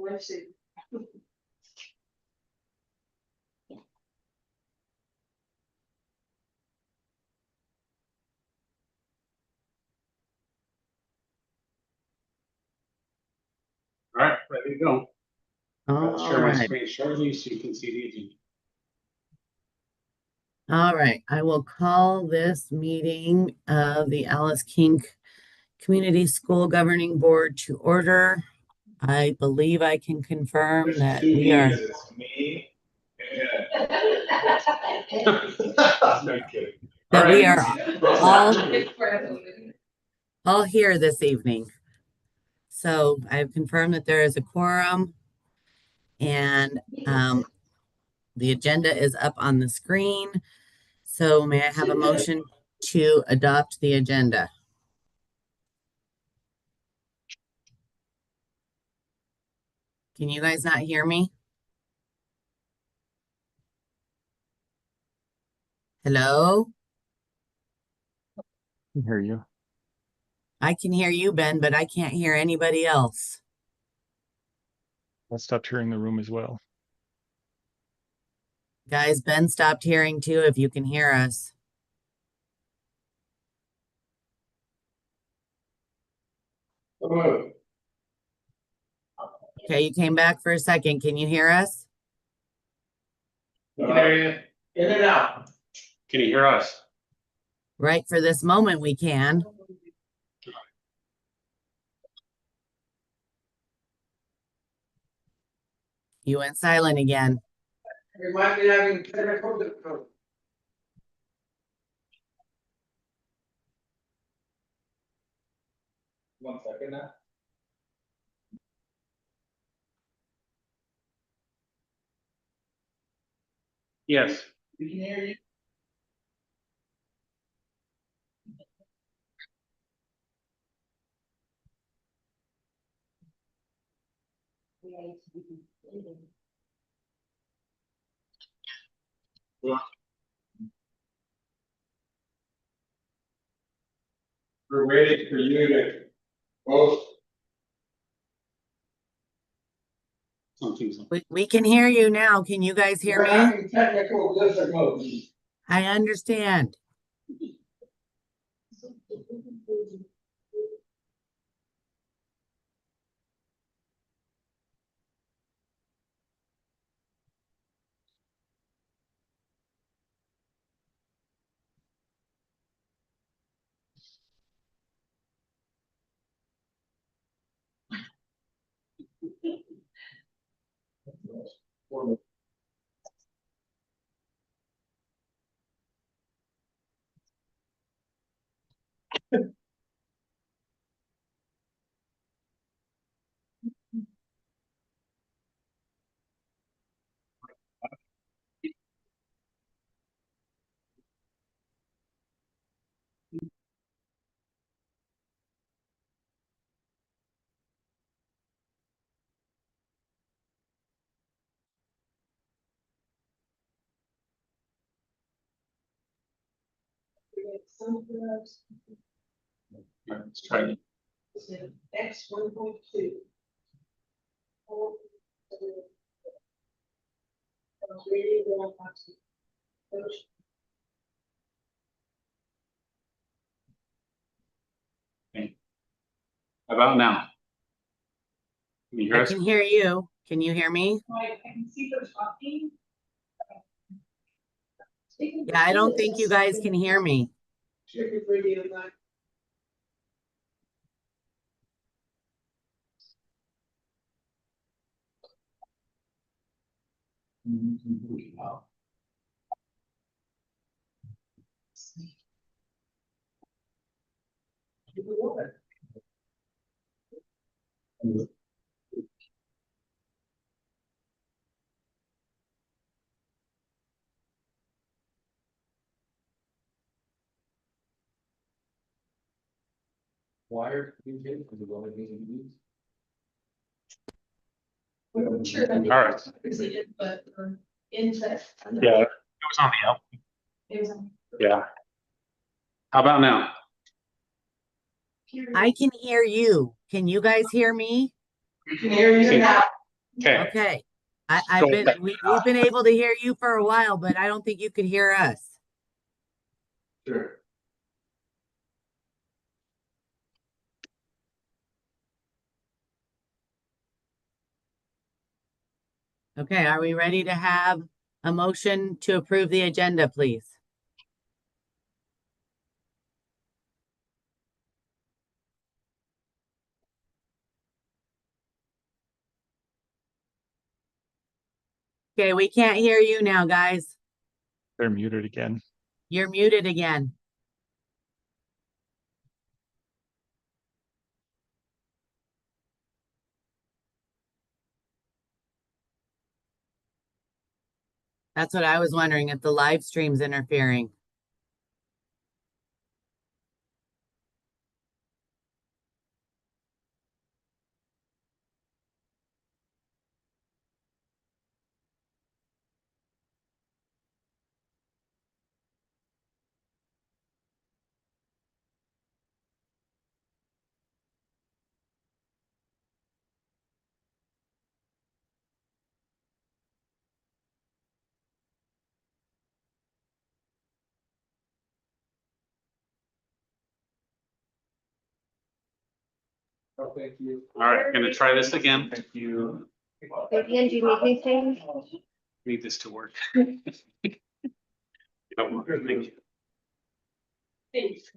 All right, ready to go. I'll share my right. screen shortly so you can see the agenda. All right. I will call this meeting of the Alice King Community School Governing Board to order. I believe I can confirm that we are. It's me. No kidding. That we right. are all here this evening. So I've confirmed that there is a quorum, and the agenda is up on the screen. So may I have a motion to adopt the agenda? Can you guys not hear me? Hello? I can hear you. I can hear you, Ben, but I can't hear anybody else. I stopped hearing the room as well. Guys, Ben stopped hearing too, if you can hear us. Okay, you came back for a second. Can you hear us? Can hear you. In and out. Can you hear us? Right for this moment, we can. You went silent again. We might be having technical difficulty. One second now. Yes. We can hear you. We're waiting for you to post. We can hear you now. Can you guys hear We're me? having technical difficulties. I understand. Let's try it. X1.2. How about now? Can you hear I us? can hear you. Can you hear me? I can see they're talking. Yeah, I don't think you guys can hear me. Check your radio back. Wired communication is one of these meetings. I'm sure. All right. But into. Yeah, it was on the out. It was on. Yeah. How about now? I can hear you. Can you guys hear me? We can hear you now. Okay, Okay. We've been able to hear you for a while, but I don't think you could hear us. Sure. Okay, are we ready to have a motion to approve the agenda, please? Okay, we can't hear you now, guys. They're muted again. You're muted again. That's what I was wondering, if the live stream's interfering. Oh, thank you. all right, gonna try this again. Thank you. Vivian, do you need anything? Need this to work. Oh, thank you. Thanks.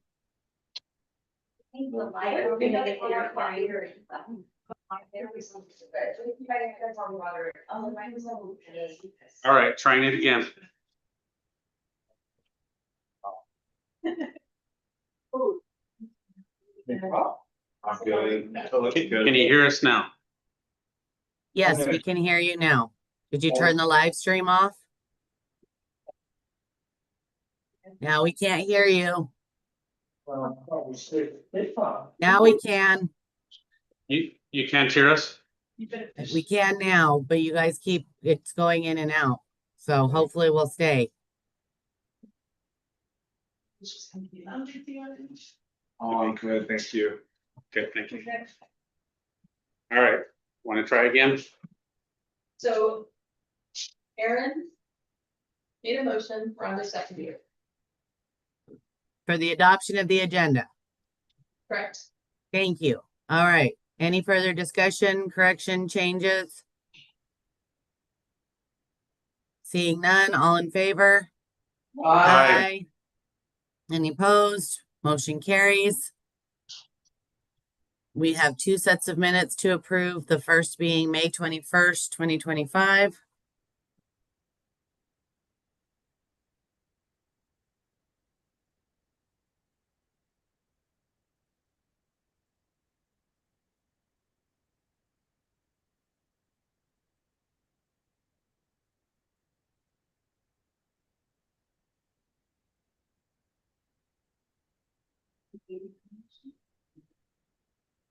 All right, trying it again. I'm good. Can you hear us now? Yes, we can hear you now. Did you turn the live stream off? Now we can't hear you. Now we can. You can't hear us? We can now, but you guys it's going in and out. So hopefully we'll stay. Oh, good, thank you. Okay, thank you. All right, want to try again? So Aaron made a motion, Rhonda seconded, For the adoption of the agenda. correct? Thank you. All right. Any further discussion, correction, changes? Seeing none, all in favor? Aye. Any opposed? Motion carries. We have two sets of minutes to approve, the first being May 21st, 2025.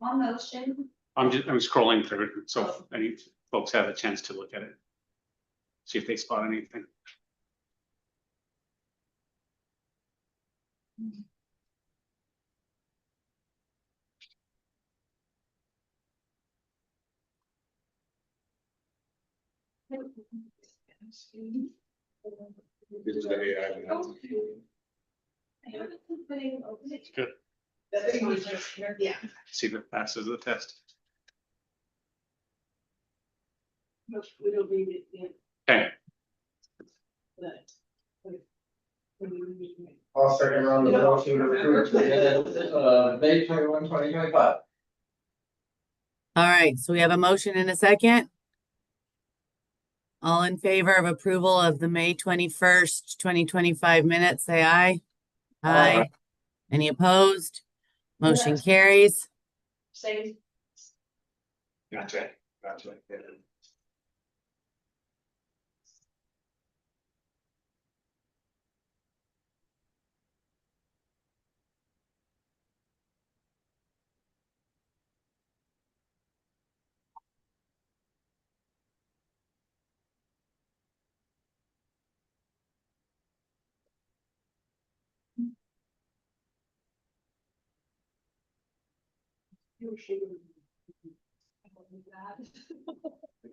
On motion. I'm scrolling through it, so any folks have a chance to look at it. See if they spot anything. Good. Yeah. See if it passes the test. We don't need it yet, Okay, but. I'll second round of motion to approve the minutes, May 21, 2025. All right, so we have a motion and a second. All in favor of approval of the May 21st, 2025 minutes, say aye. Aye. Any opposed? Motion carries. Same. gotcha.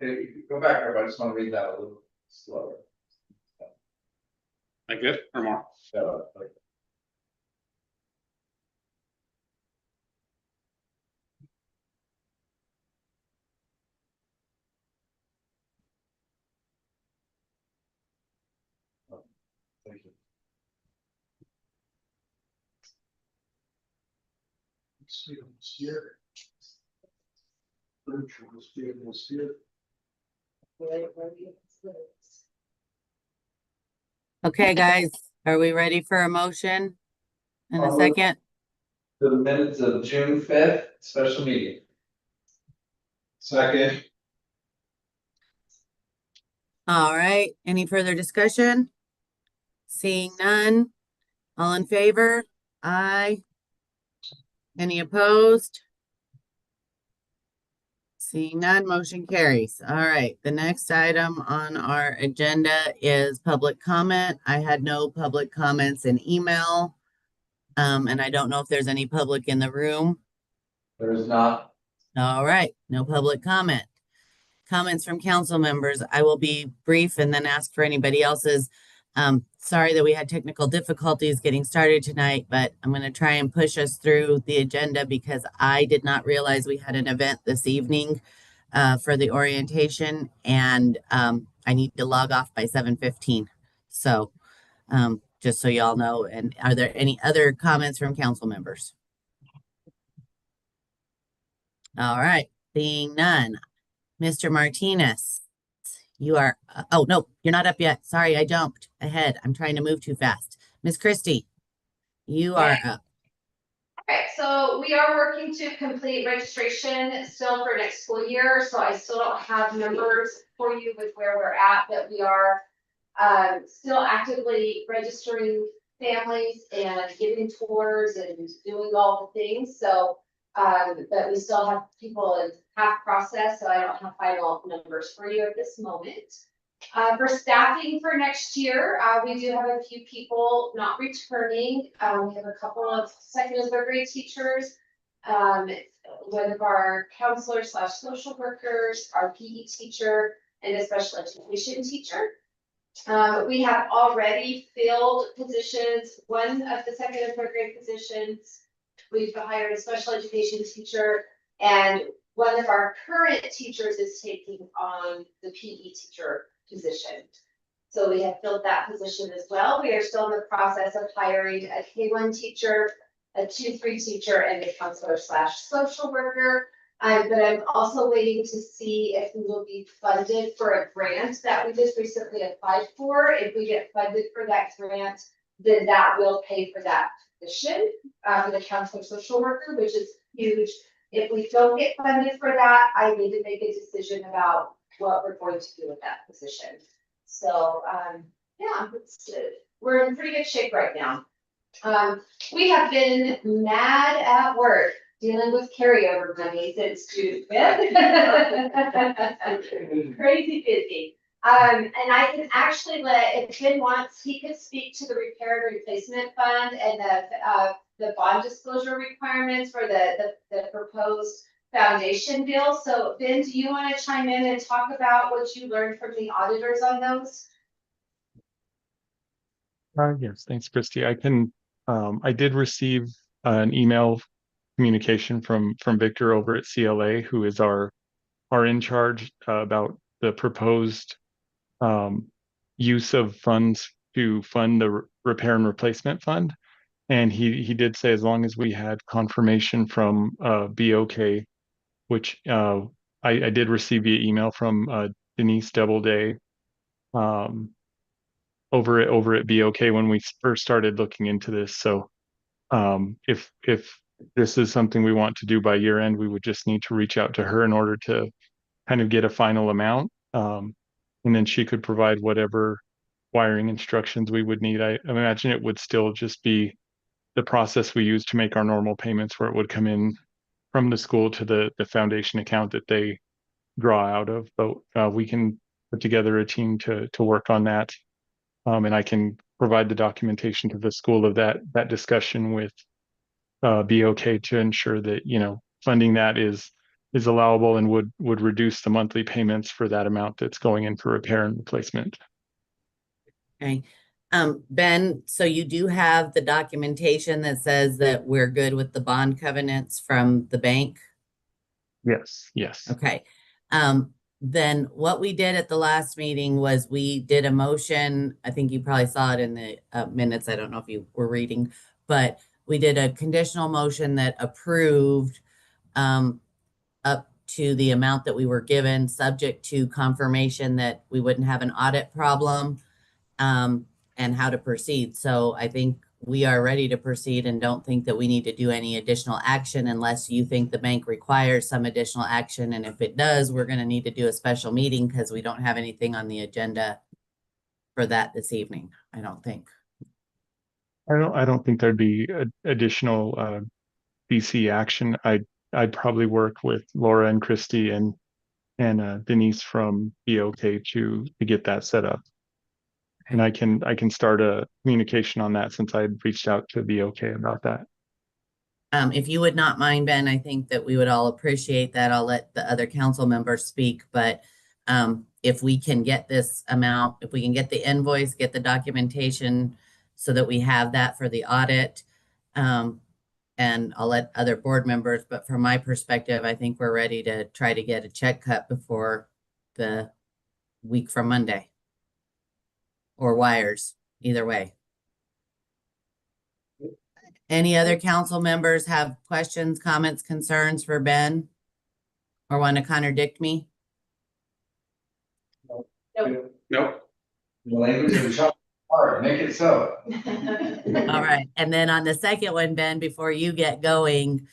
Yeah. Go back there, but I just want to read that a little slower. Like good or more? Like, thank you. Okay, guys, are we ready for a motion in a I'll move. second? The minutes of June 5th, special meeting. Second. All right, any further discussion? Seeing none, all in favor? Aye. Any opposed? Seeing none, motion carries. All right, the next item on our agenda is public comment. I had no public comments in email. And I don't know if there's any public in the room. There is not. All right, no public comment. Comments from council members. I will be brief and then ask for anybody else's. Sorry that we had technical difficulties getting started tonight, but I'm going to try and push us through the agenda because I did not realize we had an event this evening for the orientation, and I need to log off by 7:15. So just so y'all know. And are there any other comments from council members? All right, seeing none. Mr. Martinez, you are, oh, no, you're not up yet. Sorry, I jumped ahead. I'm trying to move too fast. Miss Christie, you are up. Okay, so we are working to complete registration still for next school year, so I still don't have numbers for you with where we're at, but we are still actively registering families and giving tours and doing all the things, so but we still have people in half process, so I don't have final numbers for you at this moment. For staffing for next year, we do have a few people not returning. We have a couple of second and third grade teachers, one of our counselors slash social workers, our PE teacher, and a special education teacher. We have already filled positions, one of the second and third grade positions. We've hired a special education teacher, and one of our current teachers is taking on the PE teacher position. So we have filled that position as well. We are still in the process of hiring a K1 teacher, a 2-3 teacher, and a counselor slash social worker. But I'm also waiting to see if we will be funded for a grant that we just recently applied for. If we get funded for that grant, then that will pay for that position for the counselor social worker, which is huge. If we don't get funded for that, I need to make a decision about what we're going to do with that position. So yeah, we're in pretty good shape right now. We have been mad at work dealing with carryover money since June 5th. Crazy busy. And I can actually if Ben wants, he could speak to the repair and replacement fund and the bond disclosure requirements for the proposed foundation bill. So Ben, do you want to chime in and talk about what you learned from the auditors on those? Yes, thanks, Christy. I did receive an email communication from Victor over at CLA, who is our in charge about the proposed use of funds to fund the repair and replacement fund. And he did say as long as we had confirmation from BOK, which I did receive via email from Denise Doubleday over at BOK when we first started looking into this. So if this is something we want to do by year end, we would just need to reach out to her in order to kind of get a final amount. And then she could provide whatever wiring instructions we would need. I imagine it would still just be the process we use to make our normal payments, where it would come in from the school to the foundation account that they draw out of. But we can put together a team to work on that. And I can provide the documentation to the school of that discussion with BOK to ensure that, funding that is is allowable and would reduce the monthly payments for that amount that's going in for repair and replacement. Okay. Ben, so you do have the documentation that says that we're good with the bond covenants from the bank? Yes, yes. Okay. Then what we did at the last meeting was we did a motion. I think you probably saw it in the minutes. I don't know if you were reading, but we did a conditional motion that approved up to the amount that we were given, subject to confirmation that we wouldn't have an audit problem, and how to proceed. So I think we are ready to proceed and don't think that we need to do any additional action unless you think the bank requires some additional action. And if it does, we're going to need to do a special meeting because we don't have anything on the agenda for that this evening, I don't think. I don't think there'd be additional BC action. I'd probably work with Laura and Christy and Denise from BOK to get that set up. And I can start a communication on that since I had reached out to BOK about that. If you would not mind, Ben, I think that we would all appreciate that. I'll let the other council members speak, but if we can get this amount, if we can get the invoice, get the documentation so that we have that for the audit, and I'll let other board members, but from my perspective, I think we're ready to try to get a check cut before the week from Monday. Or wires, either way. Any other council members have questions, comments, concerns for Ben? Or want to contradict me? Nope. The language of the shop, hard, make it so. All right, and then on the second one, Ben, before you get going,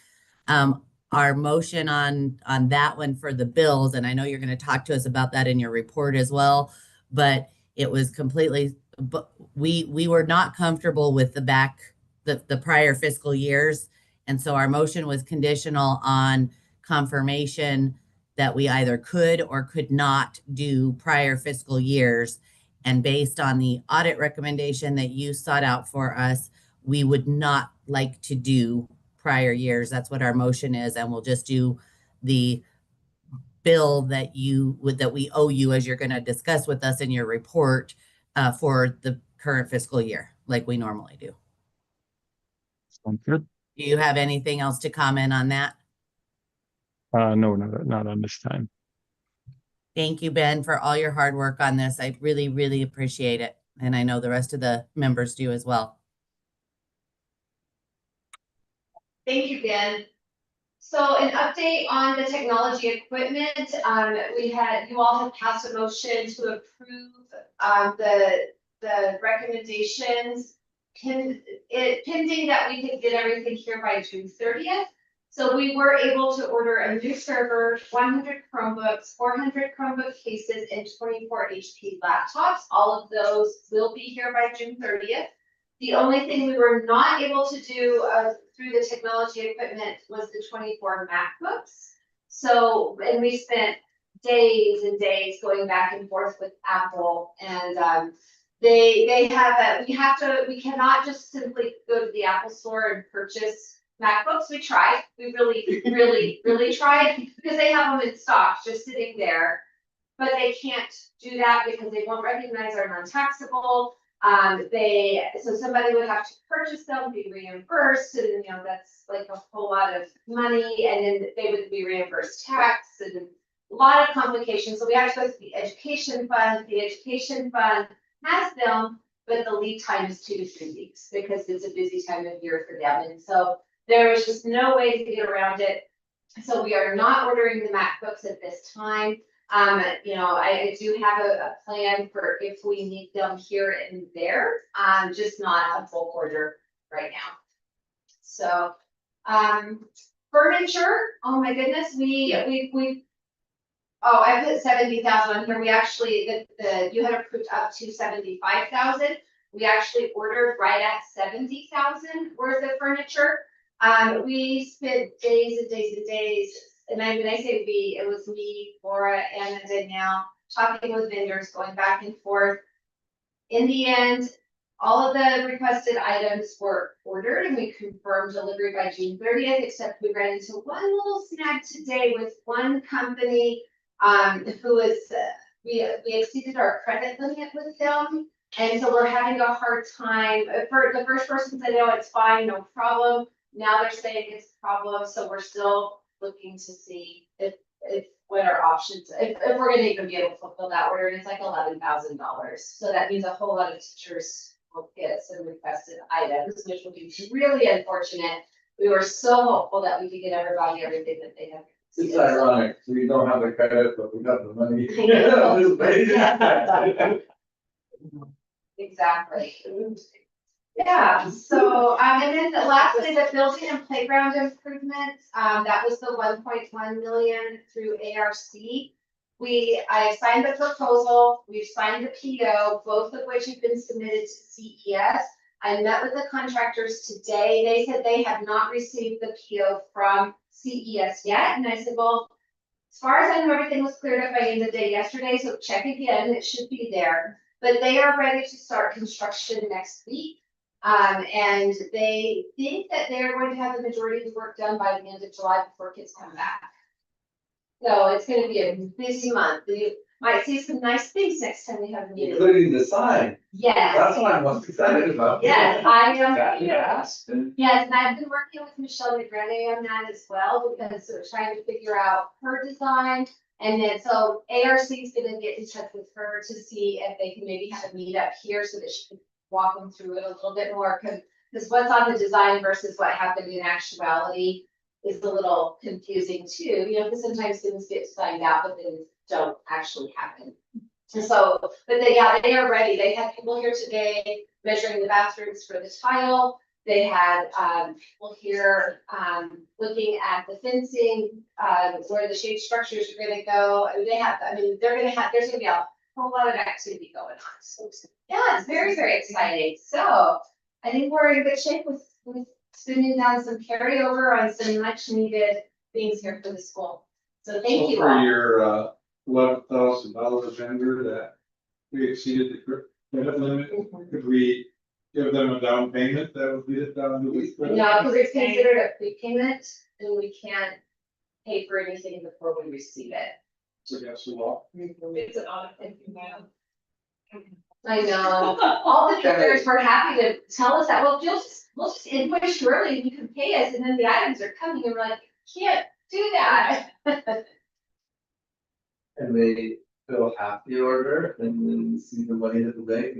our motion on that one for the bills, and I know you're going to talk to us about that in your report as well, but it was completely, but we were not comfortable with the prior fiscal years. And so our motion was conditional on confirmation that we either could or could not do prior fiscal years. And based on the audit recommendation that you sought out for us, we would not like to do prior years. That's what our motion is. And we'll just do the bill that we owe you, as you're going to discuss with us in your report, for the current fiscal year, like we normally do. Sounds good. Do you have anything else to comment on that? No, not on this time. Thank you, Ben, for all your hard work on this. I really, really appreciate it. And I know the rest of the members do as well. Thank you, Ben. So an update on the technology equipment, you all have passed a motion to approve the recommendations pending that we could get everything here by June 30th. So we were able to order a new server, 100 Chromebooks, 400 Chromebook cases, and 24 HP laptops. All of those will be here by June 30th. The only thing we were not able to do through the technology equipment was the 24 MacBooks. So, and we spent days and days going back and forth with Apple, and they have we cannot just simply go to the Apple store and purchase MacBooks. We tried, we really tried, because they have them in stock just sitting there, but they can't do that because they won't recognize our non-taxable. So somebody would have to purchase them, be reimbursed, and that's like a whole lot of money, and then they would be reimbursed tax and a lot of complications. So we have to go to the education fund. The education fund has them, but the lead time is 2 to 3 weeks because it's a busy time of year for them. And so there was just no way to get around it. So we are not ordering the MacBooks at this time. I do have a plan for if we need them here and there, just not a full order right now. So, furniture, oh my goodness, I put 70,000 on here. We actually, you had approved up to 75,000. We actually ordered right at 70,000 worth of furniture. We spent days and days and days. And when I say we, it was me, Laura, and then now talking with vendors, going back and forth. In the end, all of the requested items were ordered and we confirmed delivery by June 30th, except we ran into one little snag today with one company who was, we exceeded our credit limit with them. And so we're having a hard time. For the first person said, no, it's fine, no problem. Now they're saying it's a problem, so we're still looking to see if what our options, if we're gonna even be able to fulfill that order, and it's like $11,000. So that means a whole lot of teachers will get some requested items, which will be really unfortunate. We were so hopeful that we could get everybody everything that they have. It's ironic, we don't have the credit, but we got the money. Exactly. Yeah, so, and then lastly, the building and playground improvements, that was the 1.1 million through ARC. I signed the proposal, we've signed the PO, both of which have been submitted to CES. I met with the contractors today, they said they have not received the PO from CES yet, and I said, well, as far as I know, everything was cleared up by the end of the day yesterday, so check again, it should be there. But they are ready to start construction next week. And they think that they're going to have the majority of the work done by the end of July before kids come back. So it's gonna be a busy month. You might see some nice things next time we have a meeting. Including the sign, Yes. that's what I'm most excited about. Yes, I am. Yes. Yes, and I've been working with Michelle McGrady on that as well, because we're trying to figure out her design. And then, so ARC is gonna get in touch with her to see if they can maybe have a meetup here so that she can walk them through it a little bit more, because what's on the design versus what happened in actuality is a little confusing too, because sometimes things get designed out, but things don't actually happen. And so, but they are ready. They had people here today measuring the bathrooms for the tile. They had people here looking at the fencing, where the shade structures are gonna go. There's gonna be a whole lot of activity going on. So yeah, it's very, very exciting. So I think we're in good shape with spending down some carryover on some much needed things here for the school. So thank you For all. your $11,000 vendor that we exceeded the credit limit, could we give them a down payment that would get it down to the credit? No, because it's considered a prepayment and we can't pay for anything before we receive it. So that's the law. It's an automatic email. I know. All the vendors were happy to tell us that, well, we'll just invoice you early and you can pay us, and then the items are coming, and we're like, can't do that. And they fill half the order and then see the money at the bank.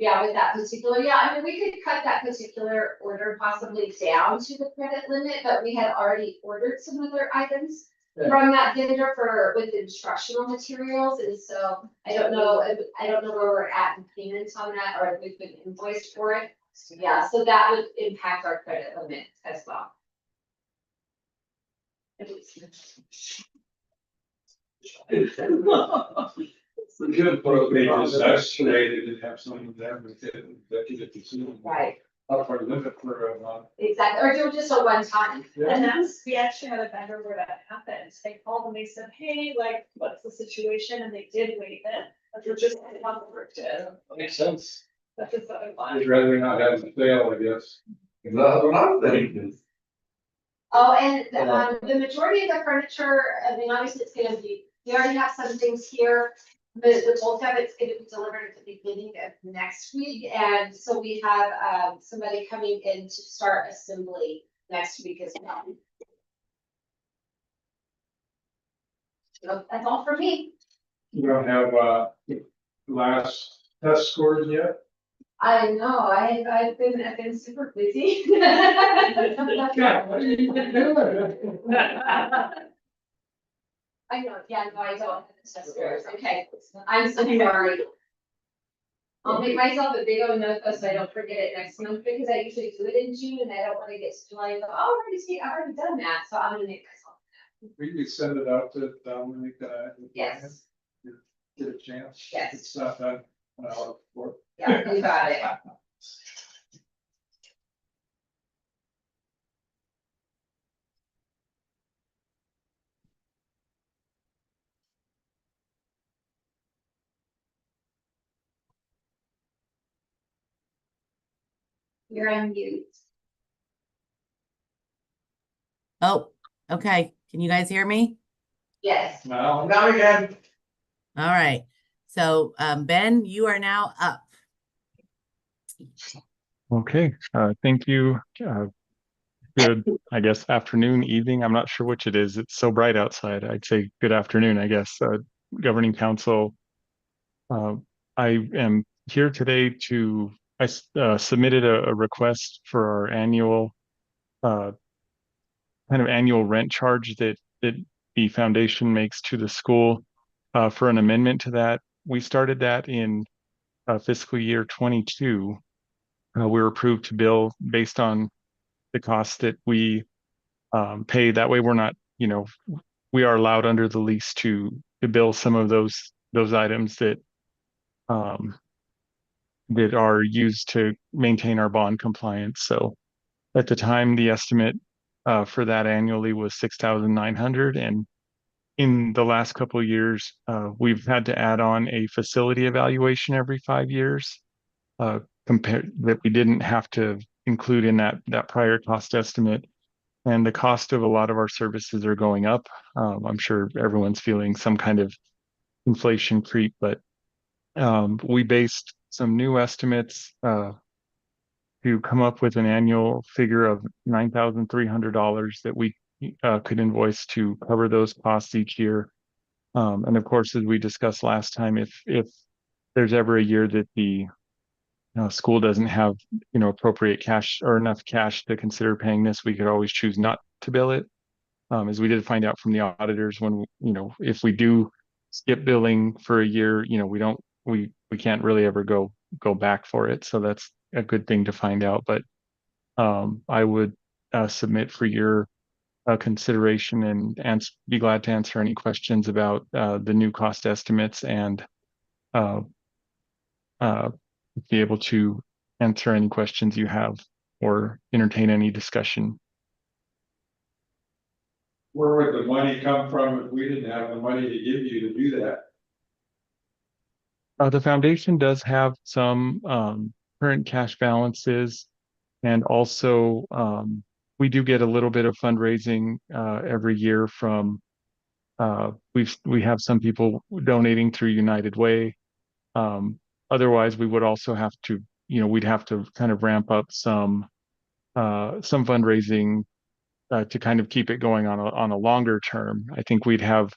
Yeah, with that particular, I mean, we could cut that particular order possibly down to the credit limit, but we had already ordered some other items from that vendor with instructional materials, and so I don't know where we're at in payments on that, or if we've been invoiced for it. So, yeah, so that would impact our credit limit as well. We could probably just escalate it and have some of them with it, that you get to see. Right, Up our limit for a month. exactly, or do just a one time. And we actually had a vendor where that happened. They called and they said, hey, like, what's the situation? And they did waive it, but they're just not worked it. Makes sense. That's just other one. I'd rather not have it fail, I guess. That's what I'm thinking. Oh, and the majority of the furniture, I mean, obviously it's gonna be, we already have some things here. The bulk of it's gonna be delivered at the beginning of next week, and so we have somebody coming in to start assembly next week as well. So that's all for me. You don't have, last test scores yet? I know, I've been super busy. I know, yeah, no, I don't have the test scores. Okay, I'm so sorry. I'll make myself a big old notebook so I don't forget it next month, because I usually do it in June and I don't want to get to July and go, oh, I've already done that, so I'm gonna make myself. We could send it out to Dominic, Yes, get a chance. Yes. It's not done an hour before. yeah, you got it. You're on mute. Oh, okay. Can you guys hear me? Yes. Now again. All right. So, Ben, you are now up. Okay, thank you. Good, I guess, afternoon, evening. I'm not sure which it is. It's so bright outside. I'd say good afternoon, I guess. Governing Council, uh, I am here today I submitted a request for our annual, kind of annual rent charge that the foundation makes to the school, for an amendment to that. We started that in fiscal year 22. We were approved to bill based on the costs that we pay. That way we're not, we are allowed under the lease to bill some of those items um, that are used to maintain our bond compliance. So at the time, the estimate for that annually was 6,900, and in the last couple of years, we've had to add on a facility evaluation every 5 years, compared that we didn't have to include in that prior cost estimate. And the cost of a lot of our services are going up. I'm sure everyone's feeling some kind of inflation creep, but we based some new estimates to come up with an annual figure of $9,300 that we could invoice to cover those costs each year. And of course, as we discussed last time, if there's ever a year that the school doesn't have appropriate cash or enough cash to consider paying this, we could always choose not to bill it. As we did find out from the auditors, when if we do skip billing for a year, we can't really ever go back for it. So that's a good thing to find out. But I would submit for your consideration and be glad to answer any questions about the new cost estimates, and uh, be able to answer any questions you have or entertain any discussion. Where would the money come from if we didn't have the money to give you to do that? The foundation does have some current cash balances, and also we do get a little bit of fundraising every year from we have some people donating through United Way. Otherwise, we would also have to, we'd have to kind of ramp up some fundraising to kind of keep it going on a longer term. I think we'd have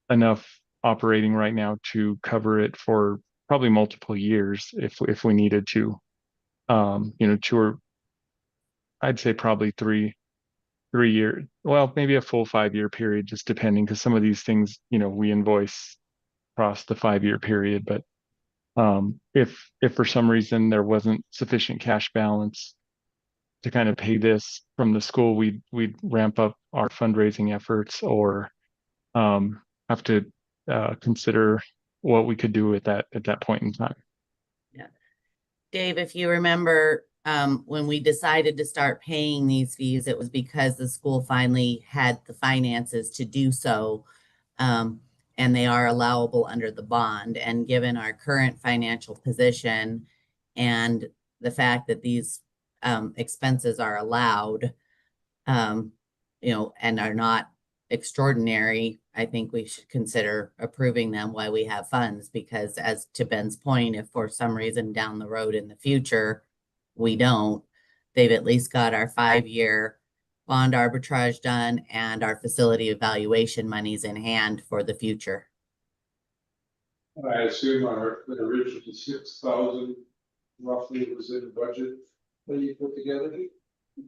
enough operating right now to cover it for probably multiple years if we needed to. Two or I'd say probably 3 year, well, maybe a full 5 year period, just depending, because some of these things, we invoice across the 5 year period. But if for some reason there wasn't sufficient cash balance to kind of pay this from the school, we'd ramp up our fundraising efforts, or have to consider what we could do with that at that point in time. Yeah. Dave, if you remember, when we decided to start paying these fees, it was because the school finally had the finances to do so. And they are allowable under the bond. And given our current financial position and the fact that these expenses are allowed, and are not extraordinary, I think we should consider approving them while we have funds, because as to Ben's point, if for some reason down the road in the future, we don't, they've at least got our 5 year bond arbitrage done and our facility evaluation monies in hand for the future. I assume the original 6,000 roughly was in the budget that you put together,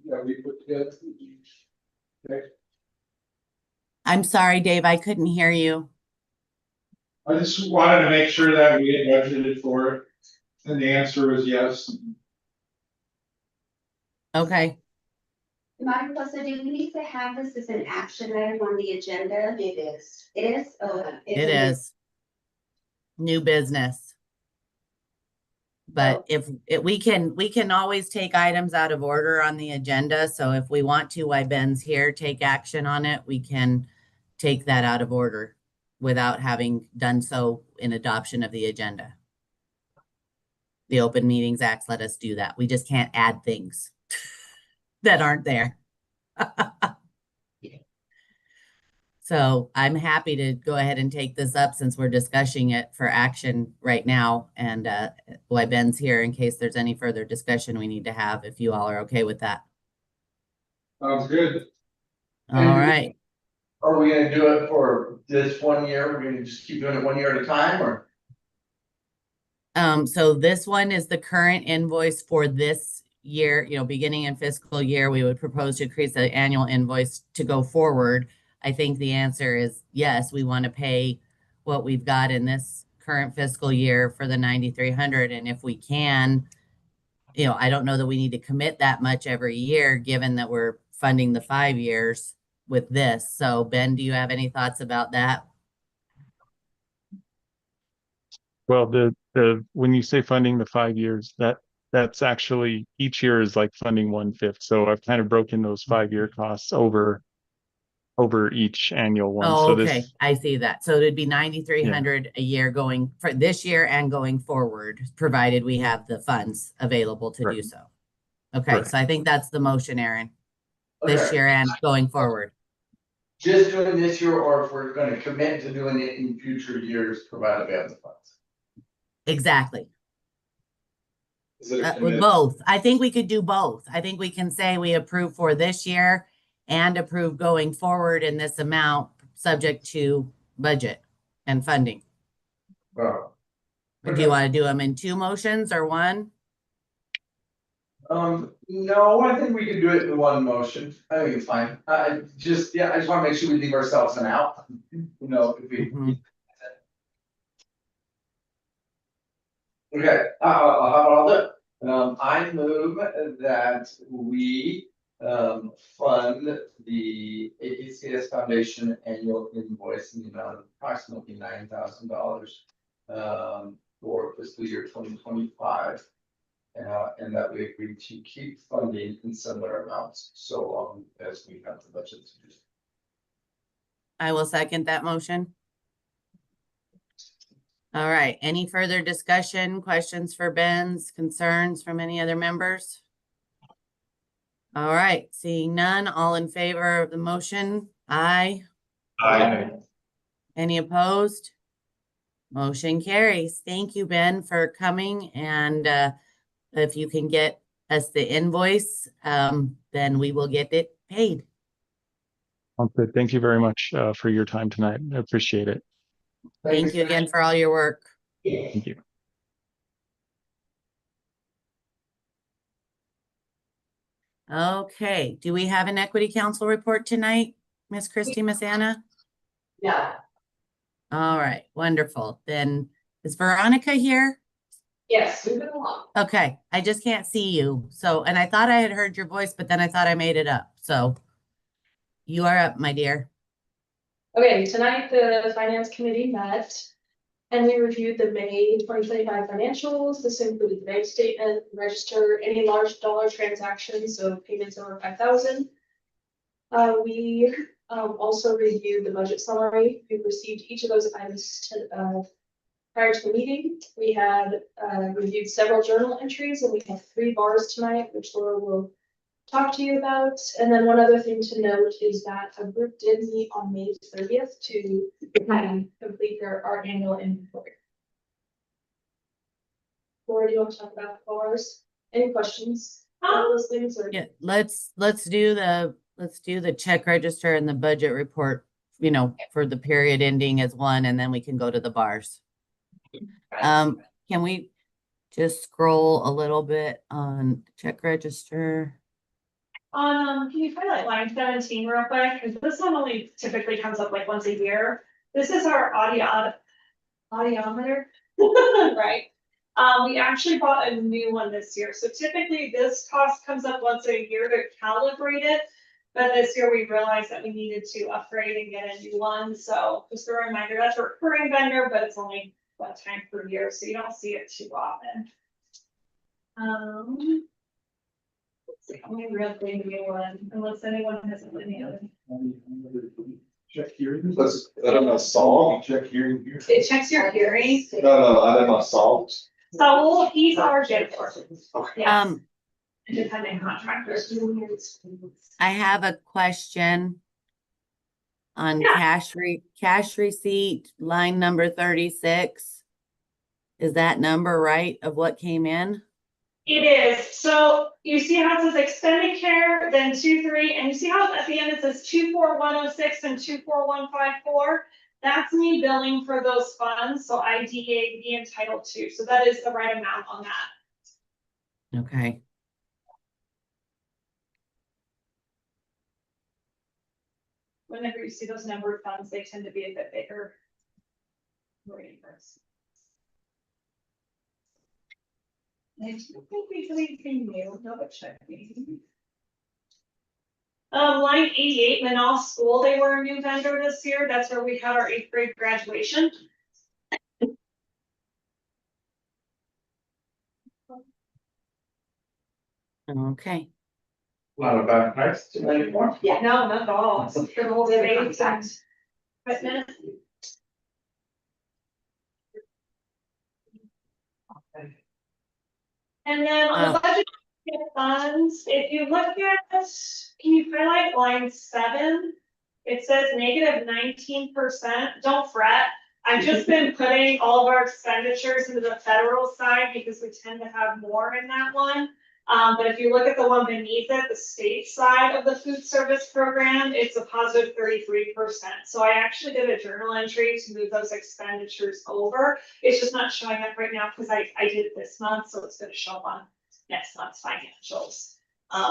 that we put together. Okay. I'm sorry, Dave, I couldn't hear you. I just wanted to make sure that we had budgeted for it, and the answer was yes. Okay. Michael, so do we need to have this as an action item on the agenda? It is. It is? Oh, It is. New business. But if we can always take items out of order on the agenda. So if we want to, while Ben's here, take action on it, we can take that out of order without having done so in adoption of the agenda. The Open Meetings Act let us do that. We just can't add things that aren't there. So I'm happy to go ahead and take this up since we're discussing it for action right now. And why Ben's here in case there's any further discussion we need to have, if you all are okay with that. Sounds good. All right. Are we gonna do it for this 1 year? We're gonna just keep doing it 1 year at a time, or? So this one is the current invoice for this year, beginning in fiscal year, we would propose to increase the annual invoice to go forward. I think the answer is yes, we want to pay what we've got in this current fiscal year for the 9,300. And if we can, I don't know that we need to commit that much every year, given that we're funding the 5 years with this. So Ben, do you have any thoughts about that? Well, the when you say funding the 5 years, that's actually each year is like funding 1/5. So I've kind of broken those 5-year costs over each annual one. Oh, So okay. this, I see that. So it'd be 9,300 a year going for this year and going forward, provided we have the funds available to do Correct. so. Okay, Correct. so I think that's the motion, Aaron, this Okay. year and going forward. Just doing this year, or if we're gonna commit to doing it in future years, provided we have the funds? Exactly. Is it a With commit? both. I think we could do both. I think we can say we approve for this year and approve going forward in this amount, subject to budget and funding. Well, Do you want to do them in 2 motions or 1? no, I think we can do it in 1 motion. I think it's fine. I just wanna make sure we leave ourselves an out, if we. Mhm. Okay, how about this? I move that we fund the AKCS Foundation annual invoice in the amount of approximately $9,000 for fiscal year 2025. And that we agree to keep funding in similar amounts so long as we have the budget to do. I will second that motion. All right, any further discussion, questions for Ben's, concerns from any other members? All right, seeing none, all in favor of the motion? Aye. Aye. Any opposed? Motion carries. Thank you, Ben, for coming. And if you can get us the invoice, then we will get it paid. Okay, thank you very much for your time tonight. I appreciate it. Thank you again for all your work. Thank you. Okay, do we have an equity council report tonight, Miss Christie, Miss Anna? Yeah. All right, wonderful. Then is Veronica here? Yes, moving along. Okay, I just can't see you. So, and I thought I had heard your voice, but then I thought I made it up. So you are up, my dear. Okay, tonight the finance committee met and we reviewed the May 2025 financials. This included the bank statement, register any large dollar transactions, so payments over 5,000. We also reviewed the budget summary. We received each of those items prior to the meeting. We had reviewed several journal entries, and we have 3 bars tonight, which Laura will talk to you about. And then one other thing to note is that a group did meet on May 30th to complete our annual inventory. Laura, do you want to talk about the bars? Any questions about those things? Or Yeah, let's do the check register and the budget report, for the period ending as one, and then we can go to the bars. Can we just scroll a little bit on check register? can you highlight line 17 real quick? Because this one only typically comes up like once a year. This is our audiometer, right? We actually bought a new one this year. So typically this cost comes up once a year to calibrate it. But this year we realized that we needed to upgrade and get a new one. So just a reminder, that's a recurring vendor, but it's only 1 time per year. So you don't see it too often. Let's see, how many real thing new one, unless anyone has any other. Check hearing. Is that on a song? Check hearing here. It checks your hearing. No, I'm on songs. So he's our janitor. Okay. Yes, independent contractors. I have a question on Yeah. cash receipt, line number 36. Is that number right of what came in? It is, so you see how it says expenditure, then 2-3, and you see how at the end it says 24106 and 24154? That's me billing for those funds, so IDA be entitled to, so that is the right amount on that. Okay. Whenever you see those numbered funds, they tend to be a bit bigger. I don't think we did anything new, double check me. Line 88, Manal School, they were a new vendor this year. That's where we had our 8th grade graduation. Okay. Not a bad price, anymore. Yeah, no, not at all. It's the whole space and equipment. And then on the budget funds, if you look at, can you highlight line 7? It says negative 19%. Don't fret. I've just been putting all of our expenditures into the federal side because we tend to have more in that one. But if you look at the one beneath it, the state side of the food service program, it's a positive 33%. So I actually did a journal entry to move those expenditures over. It's just not showing up right now because I did it this month, so it's going to show up on next month's financials.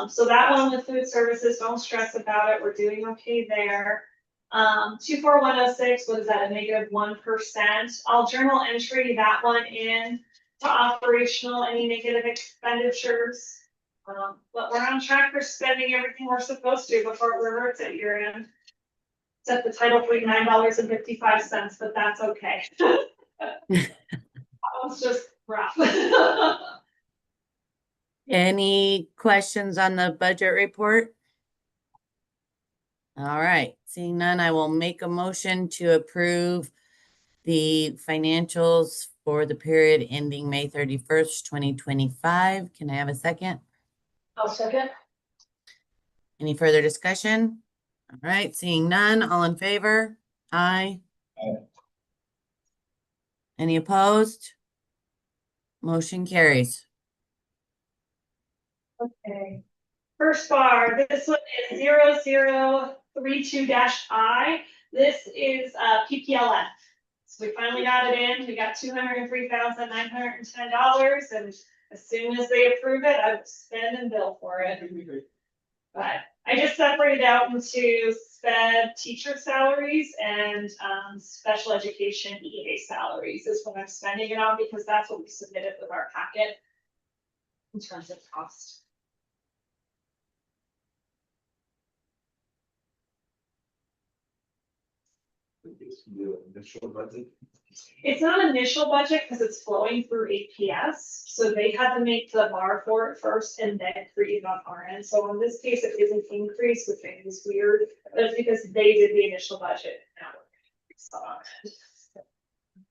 So that one with food services, don't stress about it. We're doing okay there. 24106, what is that, a negative 1%? I'll journal entry that one in to operational, any negative expenditures. But we're on track for spending everything we're supposed to before it reverts at year end. Except the title for $9.55, but that's okay. That was just rough. Any questions on the budget report? All right, seeing none, I will make a motion to approve the financials for the period ending May 31st, 2025. Can I have a second? I'll second. Any further discussion? All right, seeing none, all in favor? Aye. Aye. Any opposed? Motion carries. Okay. First bar, this one is 0032-I. This is PPLF. So we finally got it in. We got $203,910, and as soon as they approve it, I will spend and bill for it. But I just separated out into sped teacher salaries and special education EA salaries is what I'm spending it on because that's what we submitted with our packet in terms of cost. It's not initial budget because it's flowing through AKCS, so they had to make the bar for it first and then create it on our end. So in this case, it is an increase, which I think is weird, but it's because they did the initial budget.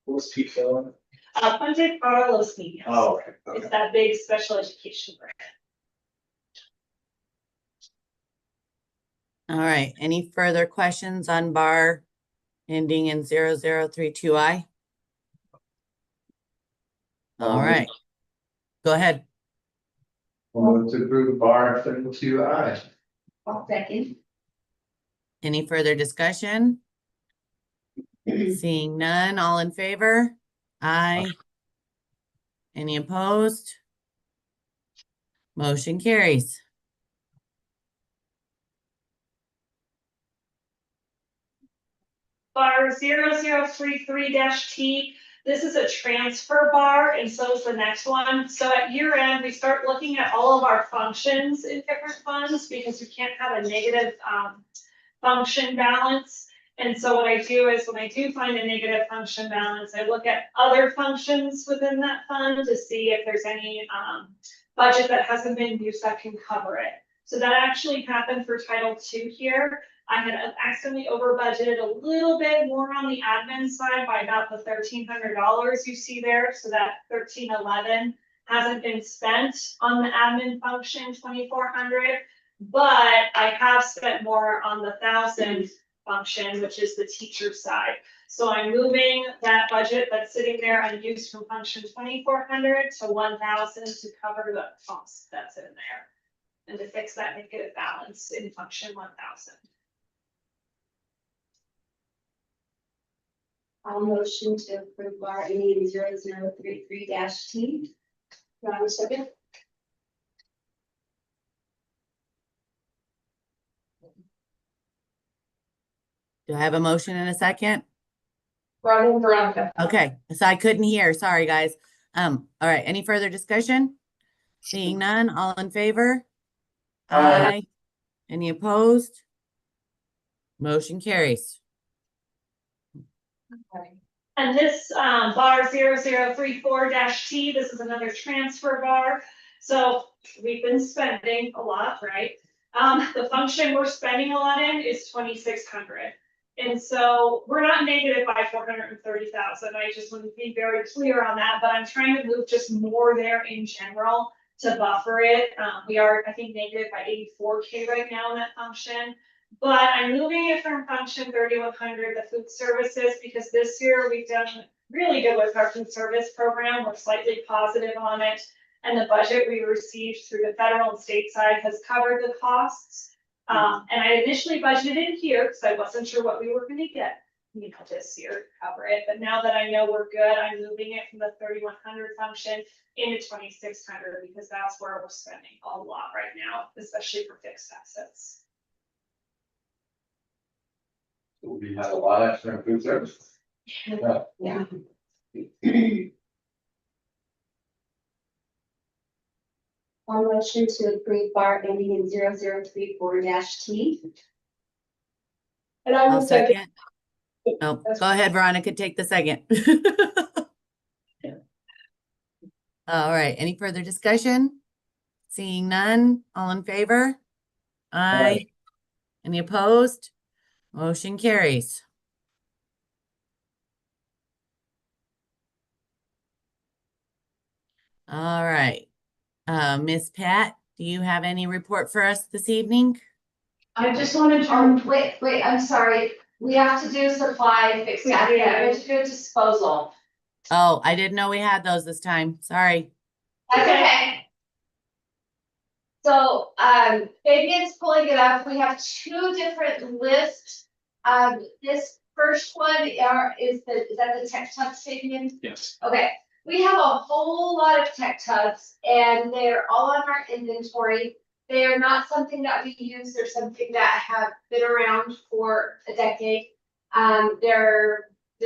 What's PPL? Punjab Para Los Niños. Oh, okay. It's that big special education grant. All right, any further questions on bar ending in 0032I? All right, go ahead. Move to approve bar 32I. I'll second. Any further discussion? Seeing none, all in favor? Aye. Any opposed? Motion carries. Bar 0033-T, this is a transfer bar, and so is the next one. So at year end, we start looking at all of our functions in different funds because we can't have a negative function balance. And so what I do is when I do find a negative function balance, I look at other functions within that fund to see if there's any budget that hasn't been used that can cover it. So that actually happened for Title II here. I had accidentally over budgeted a little bit more on the admin side by about the $1,300 you see there, so that 1311 hasn't been spent on the admin function 2,400, but I have spent more on the 1,000 function, which is the teacher side. So I'm moving that budget that's sitting there unused from function 2,400 to 1,000 to cover the cost that's in there. And to fix that, make it a balance in function 1,000. I'll motion to approve bar ending 0033-T. Do I have a second? Do I have a motion and a second? Ronnie and Veronica. Okay, so I couldn't hear. Sorry, guys. All right, any further discussion? Seeing none, all in favor? Aye. Any opposed? Motion carries. And this bar 0034-T, this is another transfer bar. So we've been spending a lot, right? The function we're spending a lot in is 2,600. And so we're not negative by 430,000. I just want to be very clear on that, but I'm trying to move just more there in general to buffer it. We are, I think, negative by 84K right now in that function. But I'm moving it from function 3,100, the food services, because this year we've done really good with our food service program. We're slightly positive on it. And the budget we received through the federal and state side has covered the costs. And I initially budgeted in here because I wasn't sure what we were going to get, this year to cover it. But now that I know we're good, I'm moving it from the 3,100 function into 2,600 because that's where we're spending a lot right now, especially for fixed assets. We have a lot extra in food service. Yeah. I'll motion to approve bar ending in 0034-T. And I I'll will second. second. Oh, go ahead, Veronica, take the second. All right, any further discussion? Seeing none, all in favor? Aye. Any opposed? Motion carries. All right. Miss Pat, do you have any report for us this evening? I just wanted to. Wait, I'm sorry. We have to do supply fixed asset, we have to do disposal. Oh, I didn't know we had those this time. Sorry. That's okay. So, Fabian's pulling it up. We have two different lists. This first one is that the tech tubs, Fabian? Yes. Okay, we have a whole lot of tech tubs and they're all on our inventory. They are not something that we use. They're something that have been around for a decade. They're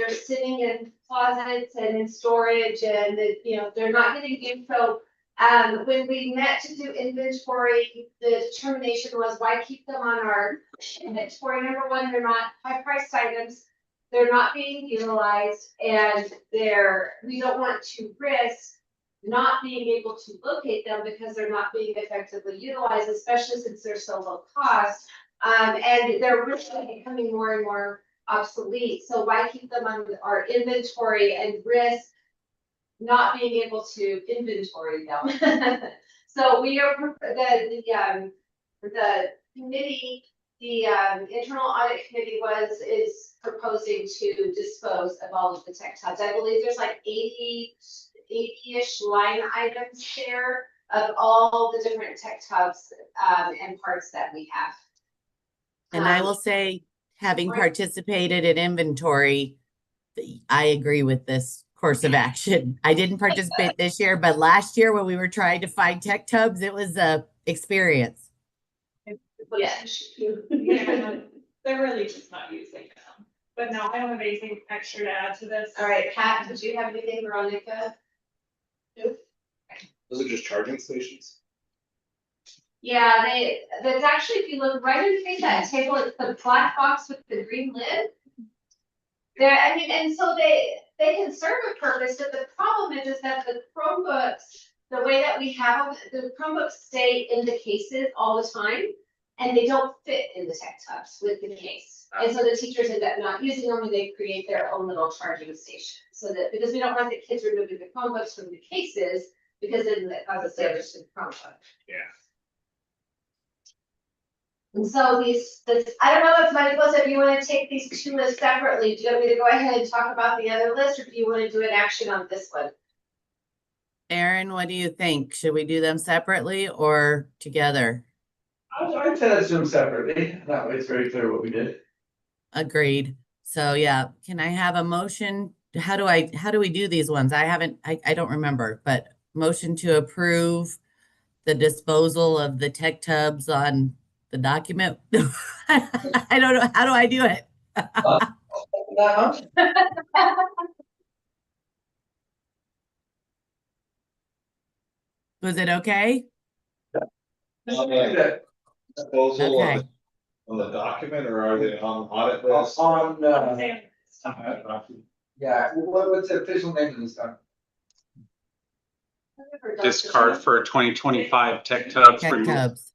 sitting in closets and in storage and they're not getting used. So when we met to do inventory, the determination was why keep them on our inventory. Number one, they're not high priced items. They're not being utilized and we don't want to risk not being able to locate them because they're not being effectively utilized, especially since they're so low cost. And they're really becoming more and more obsolete. So why keep them on our inventory and risk not being able to inventory them? So we are the committee, the internal audit committee is proposing to dispose of all of the tech tubs. I believe there's like 80-ish line items there of all the different tech tubs and parts that we have. And I will say, having participated in inventory, I agree with this course of action. I didn't participate this year, but last year when we were trying to find tech tubs, it was a experience. Yeah, they're really just not using them. But no, I don't have anything extra to add to this. All right, Pat, did you have anything, Veronica? Those are just charging stations? Yeah, that's actually, if you look right underneath that table, it's the black box with the green lid. And so they can serve a purpose, but the problem is that the Chromebooks, the way that we have them, the Chromebooks stay in the cases all the time. and they don't fit in the tech tubs with the case. And so the teachers end up not using them, and they create their own little charging station. So that, because we don't want the kids removing the Chromebooks from the cases, because then that causes damage to the Chromebook. Yeah. And so I don't know if Michael, if you want to take these two lists separately, do you want me to go ahead and talk about the other list, or do you want to do an action on this one? Aaron, what do you think? Should we do them separately or together? I'd say let's do them separately. That way it's very clear what we did. Agreed. So yeah, can I have a motion? How do we do these ones? I don't remember, but motion to approve the disposal of the tech tubs on the document. I don't know. How do I do it? Was it okay? Proposal Okay. on the document, or are they on audit list? Yeah, what's the official name of this document? Discard for 2025 tech tubs. Tech removal. tubs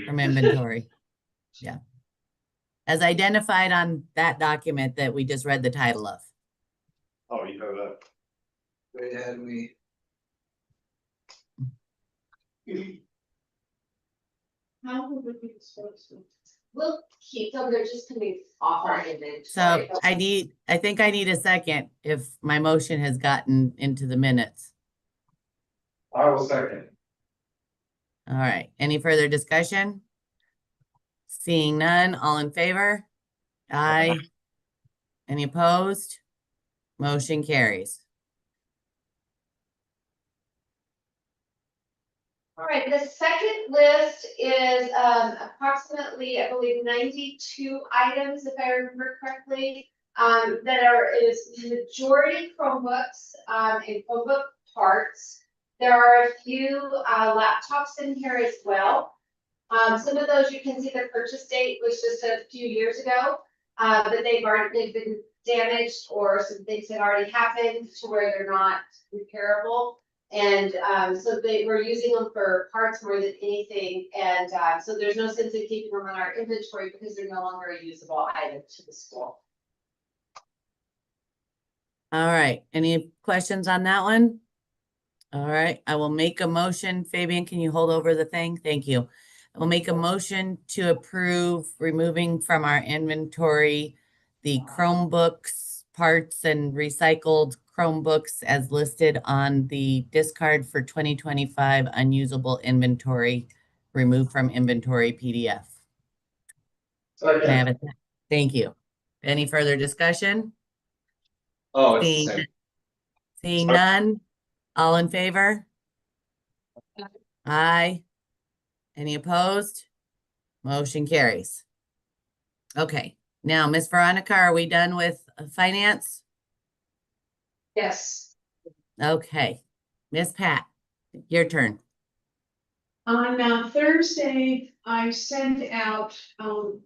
from inventory. Yeah. As identified on that document that we just read the title of. Oh, you know that. Wait, had we? How would we dispose of? We'll keep them, they're just coming off our inventory. So I think I need a second if my motion has gotten into the minutes. I will second. All right, any further discussion? Seeing none, all in favor? Aye. Any opposed? Motion carries. All right, the second list is approximately, I believe, 92 items, if I remember correctly, is majority Chromebooks and Chromebook parts. There are a few laptops in here as well. Some of those you can see the purchase date was just a few years ago, but they've been damaged, or some things have already happened to where they're not repairable. And so they were using them for parts more than anything. And so there's no sense in keeping them in our inventory because they're no longer a usable item to the school. All right, any questions on that one? All right, I will make a motion. Fabian, can you hold over the thing? Thank you. I will make a motion to approve removing from our inventory the Chromebooks, parts and recycled Chromebooks as listed on the discard for 2025 unusable inventory, removed from inventory PDF. Can I have it? Thank you. Any further discussion? Oh, it's the same. Seeing none, all in favor? Aye. Any opposed? Motion carries. Okay, now, Miss Veronica, are we done with finance? Yes. Okay, Miss Pat, your turn. On Thursday, I sent out an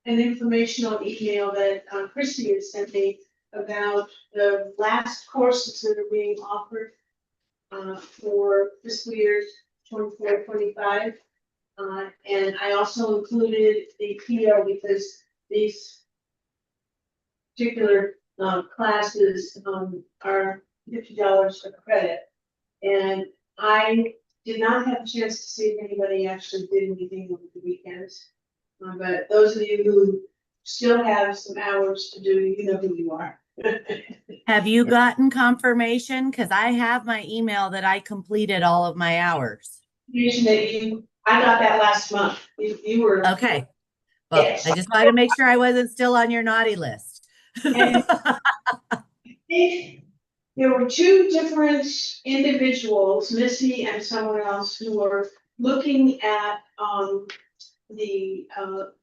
informational email that Christy had sent me about the last courses that are being offered for fiscal years 24-25. And I also included the PO because these particular classes are $50 a credit. And I did not have a chance to see if anybody actually did anything over the weekends. But those of you who still have some hours to do, you know who you are. Have you gotten confirmation? Because I have my email that I completed all of my hours. I got that last month. You were. Okay. Well, Yes. I just wanted to make sure I wasn't still on your naughty list. There were two different individuals, Missy and someone else, who were looking at the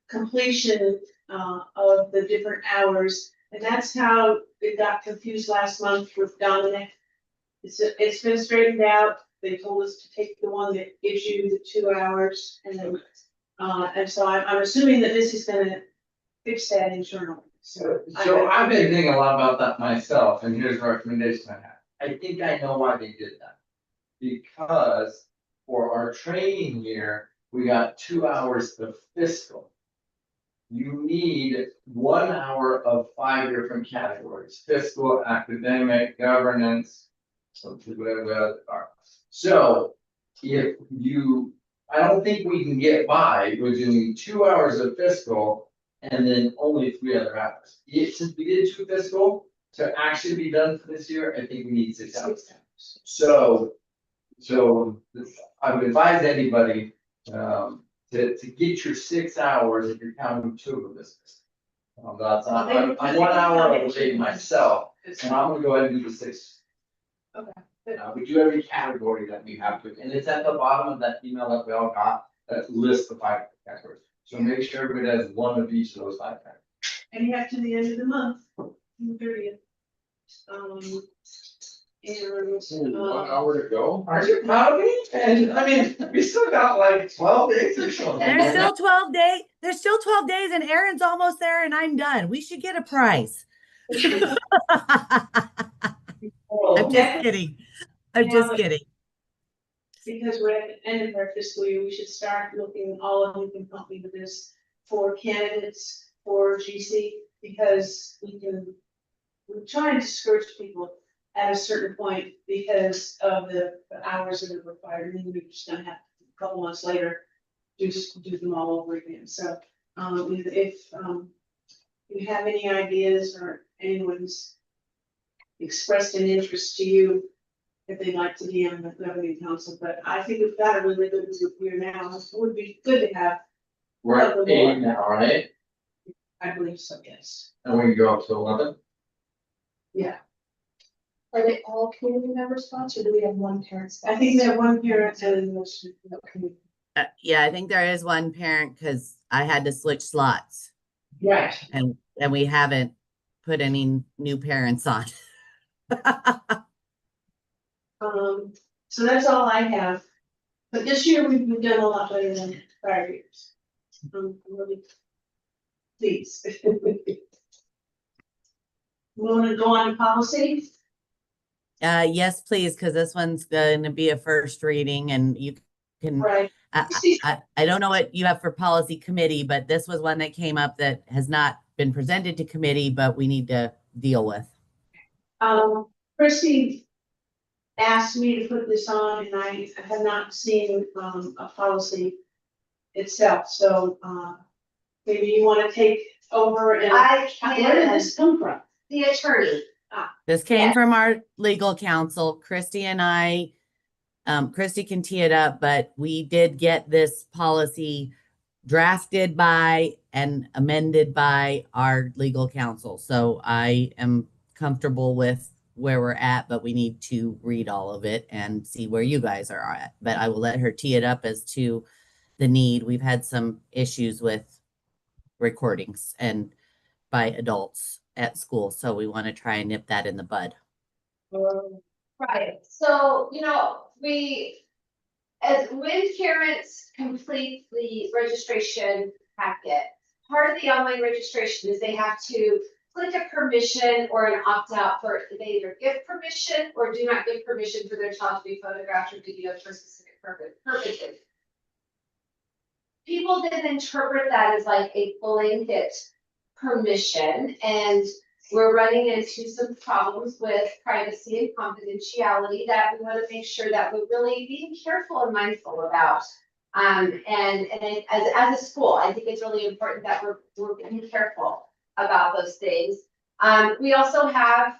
completion of the different hours. And that's how it got confused last month with Dominic. It's been straightened out. They told us to take the one that gives you the 2 hours. And so I'm assuming that this is gonna fix that internally. So I've been thinking a lot about that myself, and here's a recommendation I have. I think I know why they did that. Because for our training year, we got 2 hours of fiscal. You need 1 hour of 5 different categories: fiscal, academic, governance, whatever. So if you, I don't think we can get by with doing 2 hours of fiscal and then only 3 other hours. Since we did 2 fiscal to actually be done for this year, I think we need 6 hours. So I would advise anybody, to get your 6 hours if you're counting 2 of this. I'm 1 hour away myself, and I'm gonna go ahead and do the 6. We do every category that we have to, and it's at the bottom of that email that we all got, that lists the 5 categories. So make sure everybody has 1 of each of those 5 categories. And you have to the end of the month, June 30th. And, 1 hour to go? Are you proud of me? And I mean, we still got like 12 days or something. There's still 12 days. There's still 12 days and Aaron's almost there and I'm done. We should get a prize. I'm just kidding. I'm just kidding. because we're at the end of our fiscal year, we should start looking all of you can help me with this for candidates for GC, because we're trying to discourage people at a certain point because of the hours that are required, and then we're just gonna have a couple months later do them all over again. So if you have any ideas or anyone's expressed an interest to you, if they'd like to be on the governing council, but I think we've got a really good group here now. It would be good to have. We're at 8 now, right? I believe so, yes. And we can go up to 11. Yeah, Are they all community member spots, or do we have one parent spot? I think that one parent and most. Yeah, I think there is one parent because I had to switch slots Right. and we haven't put any new parents on. So that's all I have. But this year we've done a lot better than prior years. I'm really pleased. We want to go on to policy? Yes, please, because this one's going to be a first reading and you can, Right. I don't know what you have for policy committee, but this was one that came up that has not been presented to committee, but we need to deal with. Chrissy asked me to put this on, and I have not seen a policy itself, so maybe you want to take over and where did this come from? The attorney. This came Yes. from our legal counsel, Christy and I. Christy can tee it up, but we did get this policy drafted by and amended by our legal counsel. So I am comfortable with where we're at, but we need to read all of it and see where you guys are at. But I will let her tee it up as to the need. We've had some issues with recordings and by adults at school. So we want to try and nip that in the bud. Right, so, when parents complete the registration packet, part of the online registration is they have to click a permission or an opt-out for, they either give permission or do not give permission for their child to be photographed or videoed for specific purposes. People then interpret that as like a blanket permission, and we're running into some problems with privacy and confidentiality that we want to make sure that we're really being careful and mindful about. And as a school, I think it's really important that we're being careful about those things. We also have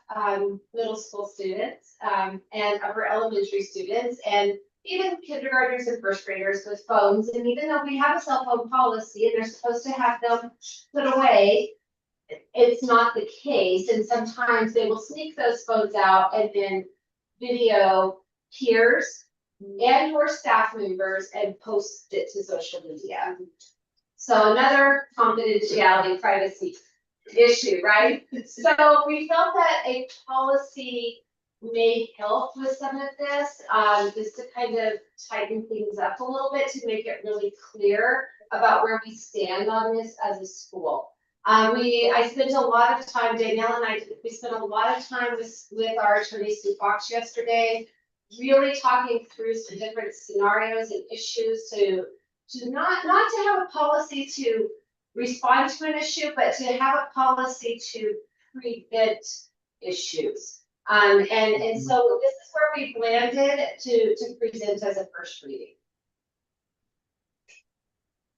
middle school students and upper elementary students and even kindergartners and first graders with phones. And even though we have a cell phone policy and they're supposed to have them put away, it's not the case. And sometimes they will sneak those phones out and then video peers and or staff members and post it to social media. So another confidentiality privacy issue, right? So we felt that a policy may help with some of this, just to kind of tighten things up a little bit to make it really clear about where we stand on this as a school. I spent a lot of time, Danielle and I, we spent a lot of time with our attorney Sue Fox yesterday, really talking through some different scenarios and issues to not to have a policy to respond to an issue, but to have a policy to prevent issues. And so this is where we've landed to present as a first reading.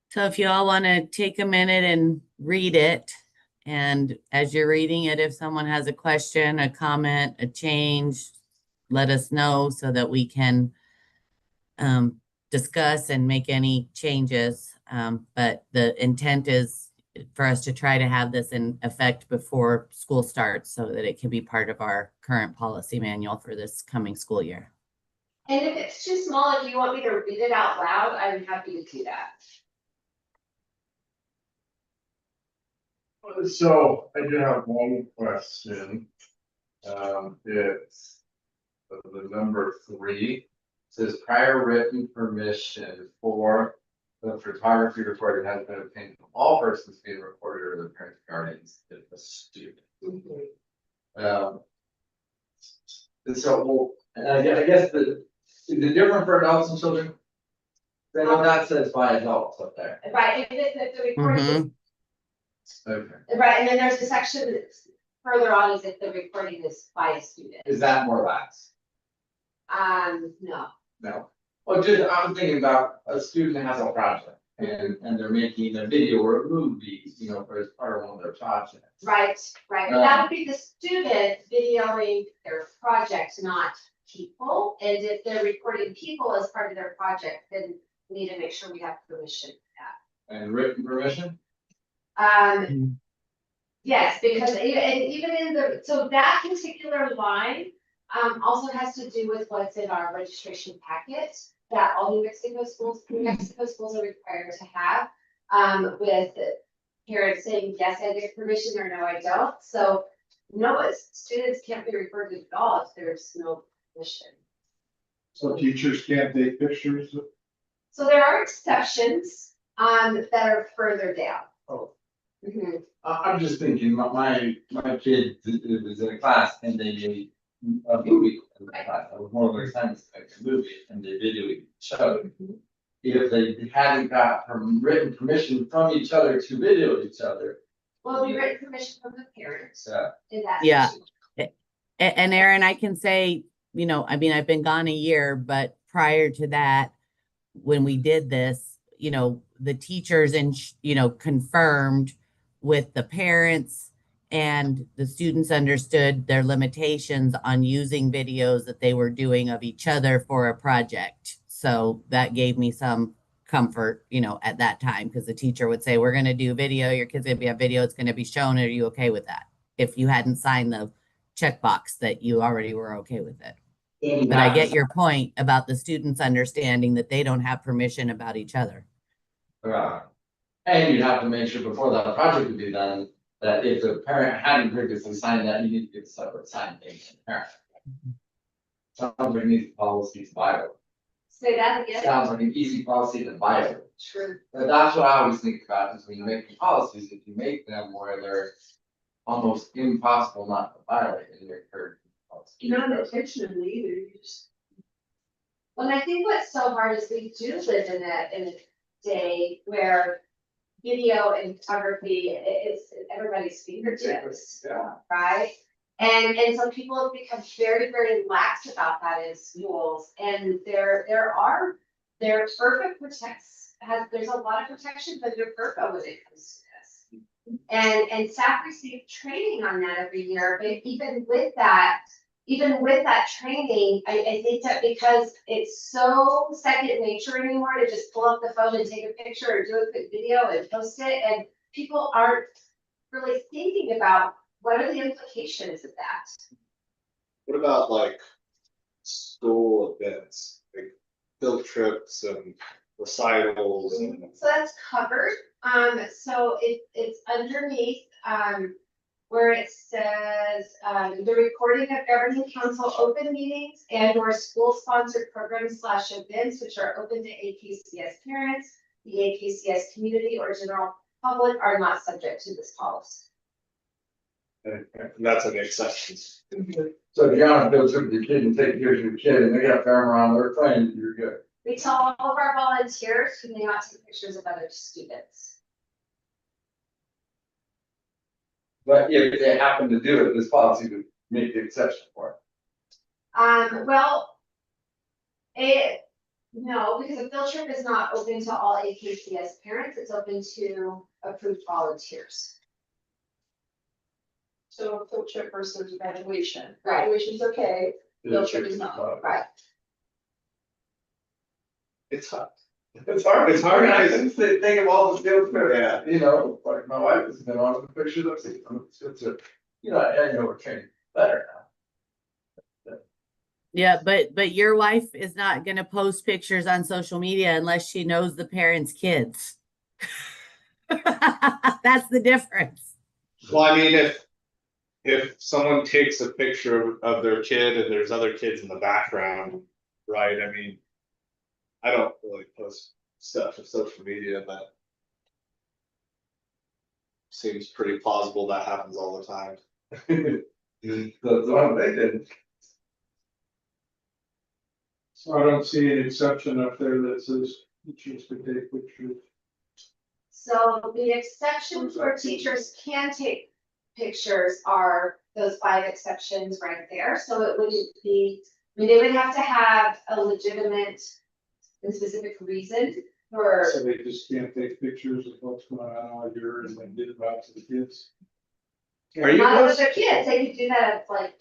So if you all want to take a minute and read it, and as you're reading it, if someone has a question, a comment, a change, let us know so that we can discuss and make any changes. But the intent is for us to try to have this in effect before school starts so that it can be part of our current policy manual for this coming school year. And if it's too small, if you want me to read it out loud, I'm happy to do that. So I do have one question. It's the number 3 says prior written permission for the photography recorded has been obtained from all persons being recorded or their parents, guardians, if a student. So I guess is it different for adults and children? I know that says by adults up there. Right, if the recording, Okay. right, and then there's a section that's further on is if the recording is by a student. Is that more lax? No. No. Well, just, I'm thinking about a student that has a project and they're making a video or a movie, you know, as part of one of their projects. Right. That would be the student videoing their project, not people. And if they're recording people as part of their project, then we need to make sure we have permission for that. And written permission? Yes, because even in the, so that particular line also has to do with what's in our registration packet that all New Mexico schools are required to have, with parents saying, yes, I get permission, or no, I don't. So no, students can't be recorded at all if there's no permission. So teachers can't take pictures? So there are exceptions that are further down. Oh. Mhm. I'm just thinking, my kid was in a class and they made a movie in the class. I was more like science, like a movie, and they video showed. If they hadn't got written permission from each other to video each other. Well, we written permission from the parents. In that Yeah. section. And Erin, I can say, you know, I mean, I've been gone a year, but prior to that, when we did this, you know, the teachers and, you know, confirmed with the parents, and the students understood their limitations on using videos that they were doing of each other for a project. So that gave me some comfort, you know, at that time, because the teacher would say, we're going to do video, your kid's going to be a video, it's going to be shown. Are you okay with that? If you hadn't signed the checkbox that you already were okay with it. But I get your point about the students understanding that they don't have permission about each other. Right. And you'd have to make sure before that project would be done, that if the parent hadn't previously signed that, you need to get a separate sign thing from the parent. Sounds like an easy policy to violate. Say that again. Sounds like an easy policy to violate. True. But that's what I always think about is when you make policies, if you make them where they're almost impossible not to violate in your current policy. Not intentionally either, you just. Well, I think what's so hard is we do live in a day where video and photography is everybody's fingertips, Yeah. right? And so people have become very, very lax about that in schools, and there FERPA protects, there's a lot of protections under FERPA when it comes to this. And staff receive training on that every year, but even with that training, I think that because it's so second nature anymore to just pull up the phone and take a picture or do a quick video and post it, and people aren't really thinking about what are the implications of that. What about like school events, like field trips and recitals and? So that's covered, so it's underneath, where it says, the recording of governing council open meetings and or school sponsored programs / events which are open to AKCS parents, the AKCS community or general public are not subject to this policy. And that's an exception. So if you're on a field trip with your kid and take pictures of your kid and they got a camera on, they're playing, you're good. We tell all of our volunteers who may not take pictures of other students. But if they happen to do it, this policy would make the exception for it. Well, no, because a field trip is not open to all AKCS parents, it's open to approved volunteers. So a field trip versus graduation. Right. Graduation's okay, field trip is not. Right. It's hard. It's hard. It's hard. I didn't think of all the field trips. Yeah. You know, like my wife has been on the pictures I've seen from the field trip. You know, I know we're training better now. Yeah, but your wife is not gonna post pictures on social media unless she knows the parents' kids. That's the difference. Well, I mean, if someone takes a picture of their kid and there's other kids in the background, right? I mean, I don't really post stuff to social media, but seems pretty plausible that happens all the time. That's what I'm thinking. So I don't see an exception up there that says teachers can take pictures. So the exceptions where teachers can take pictures are those 5 exceptions right there, so it wouldn't be, I mean, they would have to have a legitimate and specific reason for. So they just can't take pictures of what's going on out here and then get it out to the kids. Are you Not with guys- their kids, they could do that as like,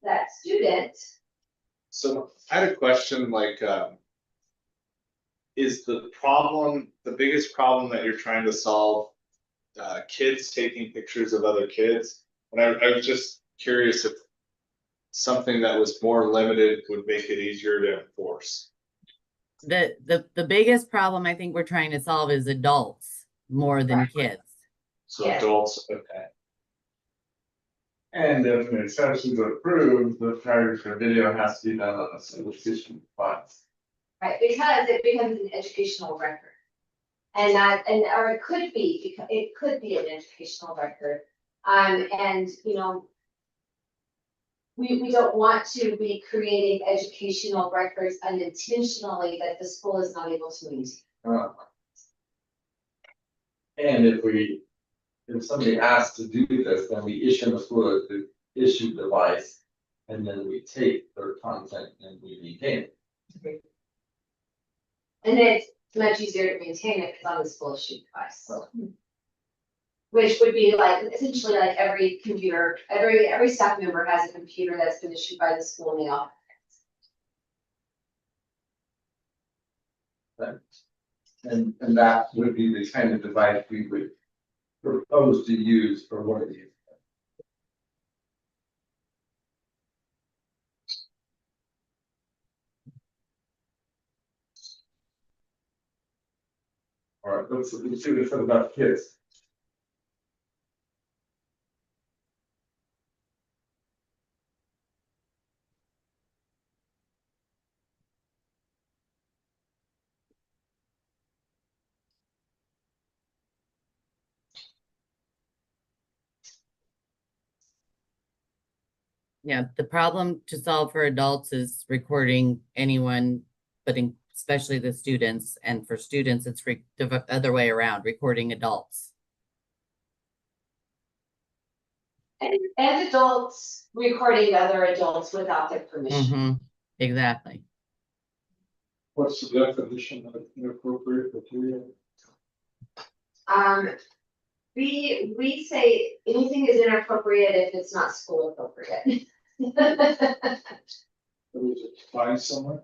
that student. So I had a question, like, is the problem, the biggest problem that you're trying to solve, kids taking pictures of other kids? And I was just curious if something that was more limited would make it easier to enforce. The biggest problem I think we're trying to solve is adults more than kids. So Yeah. adults, okay. And if an exception is approved, the photography or video has to be done on a solicitation funds. Right, because it becomes an educational record. And that, or it could be, because it could be an educational record. And, you know, we don't want to be creating educational records unintentionally that the school is not able to maintain. And if somebody asks to do this, then we issue the school the issue device. And then we take their content and we maintain it. And it's much easier to maintain it because on the school issued device. Which would be like, essentially like every computer, every staff member has a computer that's been issued by the school in the office. And that would be the kind of device we would propose to use for one of these. All right, let's do this about kids. Yeah, the problem to solve for adults is recording anyone, but especially the students, and for students, it's the other way around, recording adults. And adults recording other adults without their permission. Exactly. What's the definition of inappropriate material? We say anything is inappropriate if it's not school appropriate. Is it defined somewhere?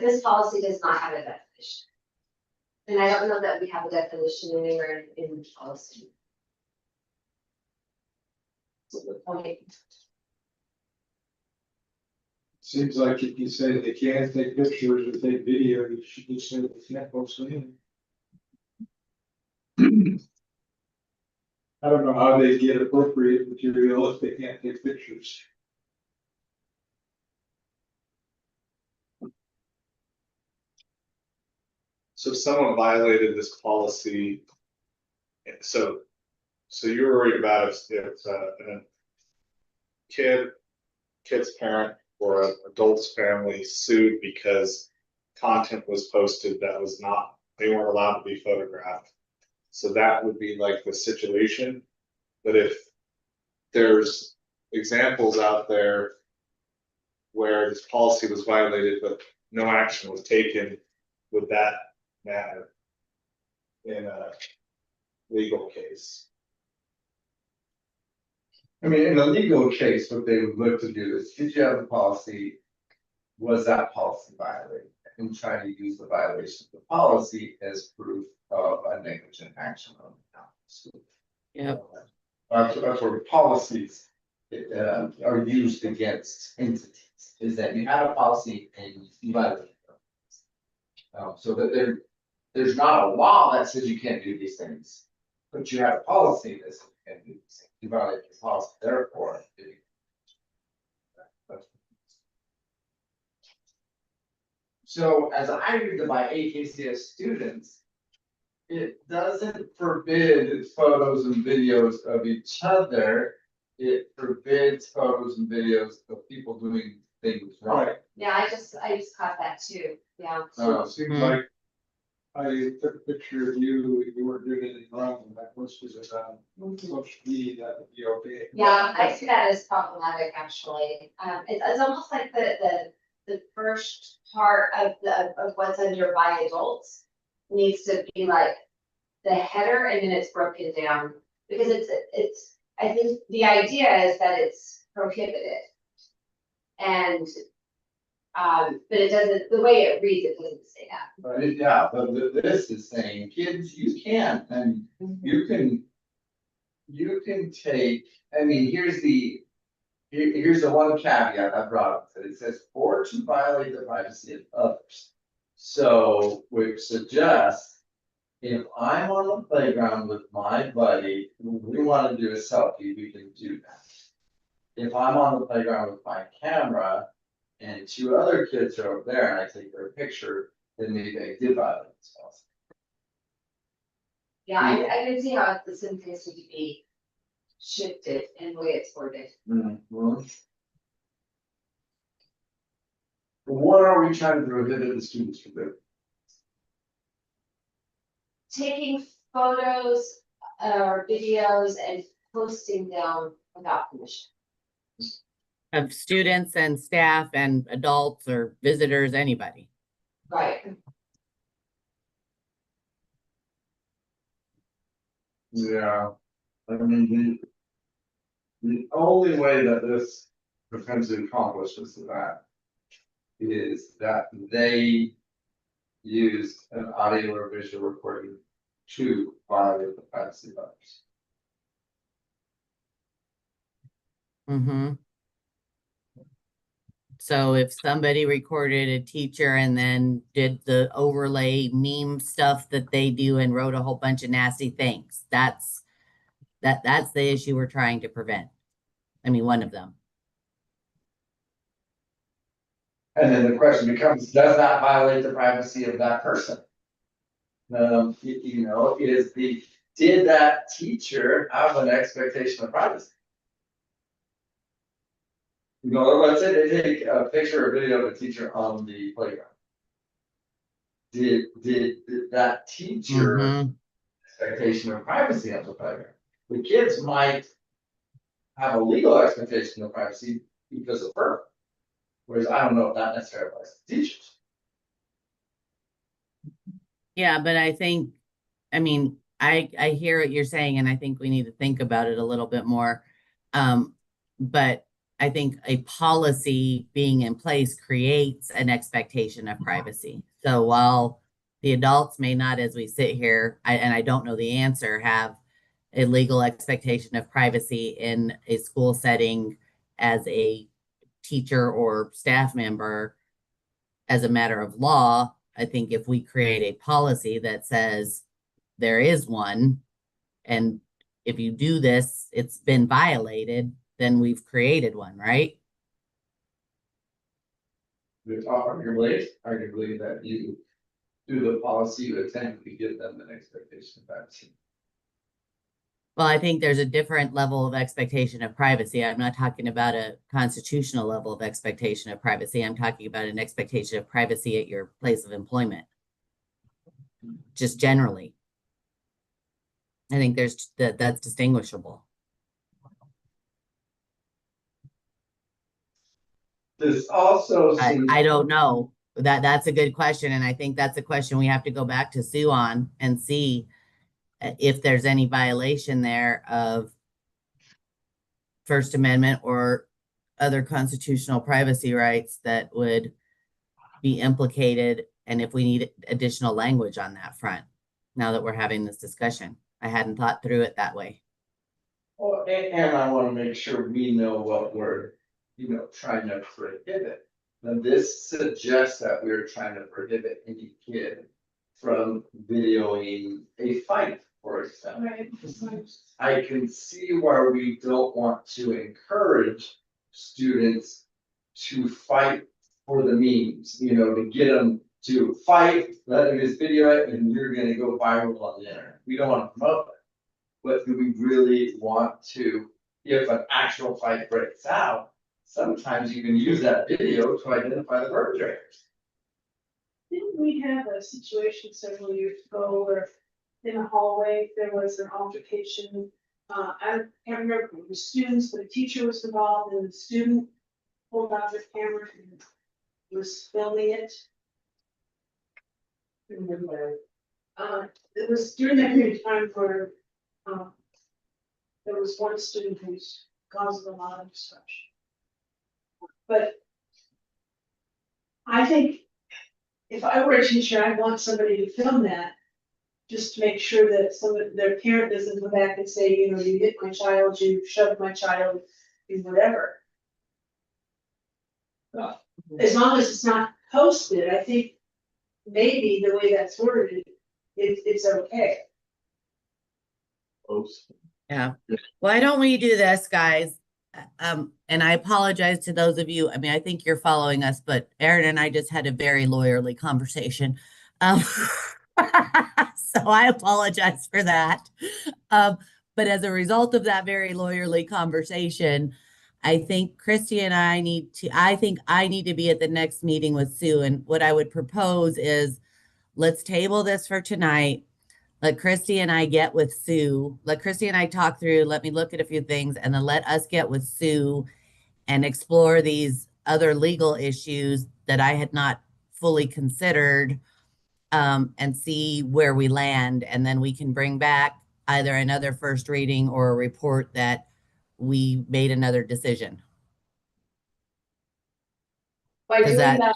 This policy does not have a definition. And I don't know that we have a definition anywhere in the policy. That's a good point. Seems like if you say they can't take pictures or take video, you should just say they can't post anything. I don't know how they get appropriate material if they can't take pictures. So if someone violated this policy, so you're worried about if a kid's parent or an adult's family sued because content was posted that was not, they weren't allowed to be photographed. So that would be like the situation. But if there's examples out there where this policy was violated, but no action was taken, would that matter in a legal case? I mean, in a legal case, what they would look to do is, did you have a policy? Was that policy violated? And try to use the violation of the policy as proof of a negligent action on the town. Yep. That's where policies are used against entities, is that you have a policy and you violate it. So that there's not a law that says you can't do these things, but you have a policy that says you can't do these things. You violate the policy, therefore. So as I read it by AKCS students, it doesn't forbid photos and videos of each other. It forbids photos and videos of people doing things wrong. Yeah, I just caught that too, yeah. So it seems like I took a picture of you, you weren't doing anything wrong, and I posted it on social media, that would be okay. Yeah, I see that as problematic, actually. It's almost like the first part of what's under by adults needs to be like the header, and then it's broken down. Because it's, I think the idea is that it's prohibited. And, but it doesn't, the way it reads, it doesn't say that. But yeah, but this is saying, kids, you can, and you can take, I mean, here's the one caveat I brought up, that it says, or to violate the privacy of others. So, which suggests, if I'm on the playground with my buddy, we want to do a selfie, we can do that. If I'm on the playground with my camera and two other kids are over there and I take their picture, then maybe I did violate this policy. Yeah, I can see how the sentence would be shifted in the way it's worded. What are we trying to prohibit the students from doing? Taking photos or videos and posting them without permission. Of students and staff and adults or visitors, anybody. Right. Yeah, I mean, the only way that this potentially accomplishes that is that they used an audio or visual recording to violate the privacy of others. Mm-hmm. So if somebody recorded a teacher and then did the overlay meme stuff that they do and wrote a whole bunch of nasty things, that's the issue we're trying to prevent. I mean, one of them. And then the question becomes, does that violate the privacy of that person? You know, did that teacher have an expectation of privacy? You know, let's say they take a picture or video of a teacher on the playground. Did that teacher expectation of privacy on the playground? The kids might have a legal expectation of privacy because of her. Whereas I don't know if that necessarily applies to teachers. Yeah, but I think, I mean, I hear what you're saying, and I think we need to think about it a little bit more. But I think a policy being in place creates an expectation of privacy. So while the adults may not, as we sit here, and I don't know the answer, have a legal expectation of privacy in a school setting as a teacher or staff member, as a matter of law, I think if we create a policy that says there is one, and if you do this, it's been violated, then we've created one, right? Arguably that you do the policy, you attempt to give them an expectation of privacy. Well, I think there's a different level of expectation of privacy. I'm not talking about a constitutional level of expectation of privacy. I'm talking about an expectation of privacy at your place of employment. Just generally. I think that's distinguishable. This also seems. I don't know. That's a good question, and I think that's a question we have to go back to Sue on and see if there's any violation there of First Amendment or other constitutional privacy rights that would be implicated, and if we need additional language on that front. Now that we're having this discussion, I hadn't thought through it that way. Well, and I want to make sure we know what we're, trying to prohibit. Now, this suggests that we're trying to prohibit any kid from videoing a fight, for example. Right. I can see where we don't want to encourage students to fight for the memes, to get them to fight, let them just video it, and you're gonna go viral on the internet. We don't want to promote that. But do we really want to, if an actual fight breaks out, sometimes you can use that video to identify the perpetrators. Didn't we have a situation several years ago where in a hallway, there was an altercation? I can't remember if it was students, but a teacher was involved, and the student pulled out the camera and was filming it. Remember, it was during that period of time where there was one student who's caused a lot of destruction. But I think if I were a teacher, I'd want somebody to film that, just to make sure that their parent doesn't come back and say, you hit my child, you shoved my child, you whatever. As long as it's not posted, I think maybe the way that's worded, it's okay. Yeah. Why don't we do this, guys? And I apologize to those of you. I mean, I think you're following us, but Erin and I just had a very lawyerly conversation. So I apologize for that. But as a result of that very lawyerly conversation, I think Christy and I need to be at the next meeting with Sue. And what I would propose is let's table this for tonight. Let Christy and I get with Sue. Let Christy and I talk through, let me look at a few things, and then let us get with Sue and explore these other legal issues that I had not fully considered, and see where we land. And then we can bring back either another first reading or a report that we made another decision. By doing that,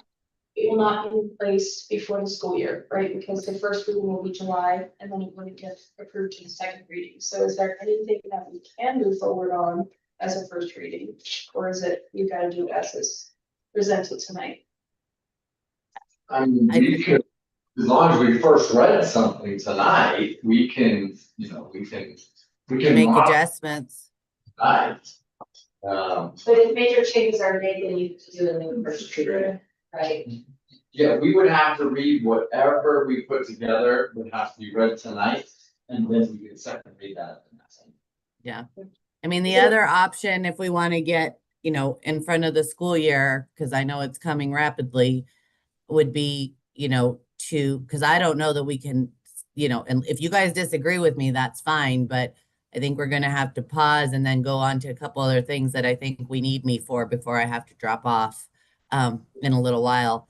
it will not be in place before the school year, right? Because the first reading will be July, and then it wouldn't get approved to the second reading. So is there anything that we can move forward on as a first reading? Or is it, you gotta do it as is presented tonight? I mean, we could, as long as we first read something tonight, we can make adjustments. Right. But if major changes are made, then you do a new first reading, right? Yeah, we would have to read whatever we put together would have to be read tonight, and then we could second read that. Yeah. I mean, the other option, if we want to get, in front of the school year, because I know it's coming rapidly, would be, because I don't know that we can, and if you guys disagree with me, that's fine, but I think we're going to have to pause and then go on to a couple other things that I think we need me for before I have to drop off in a little while.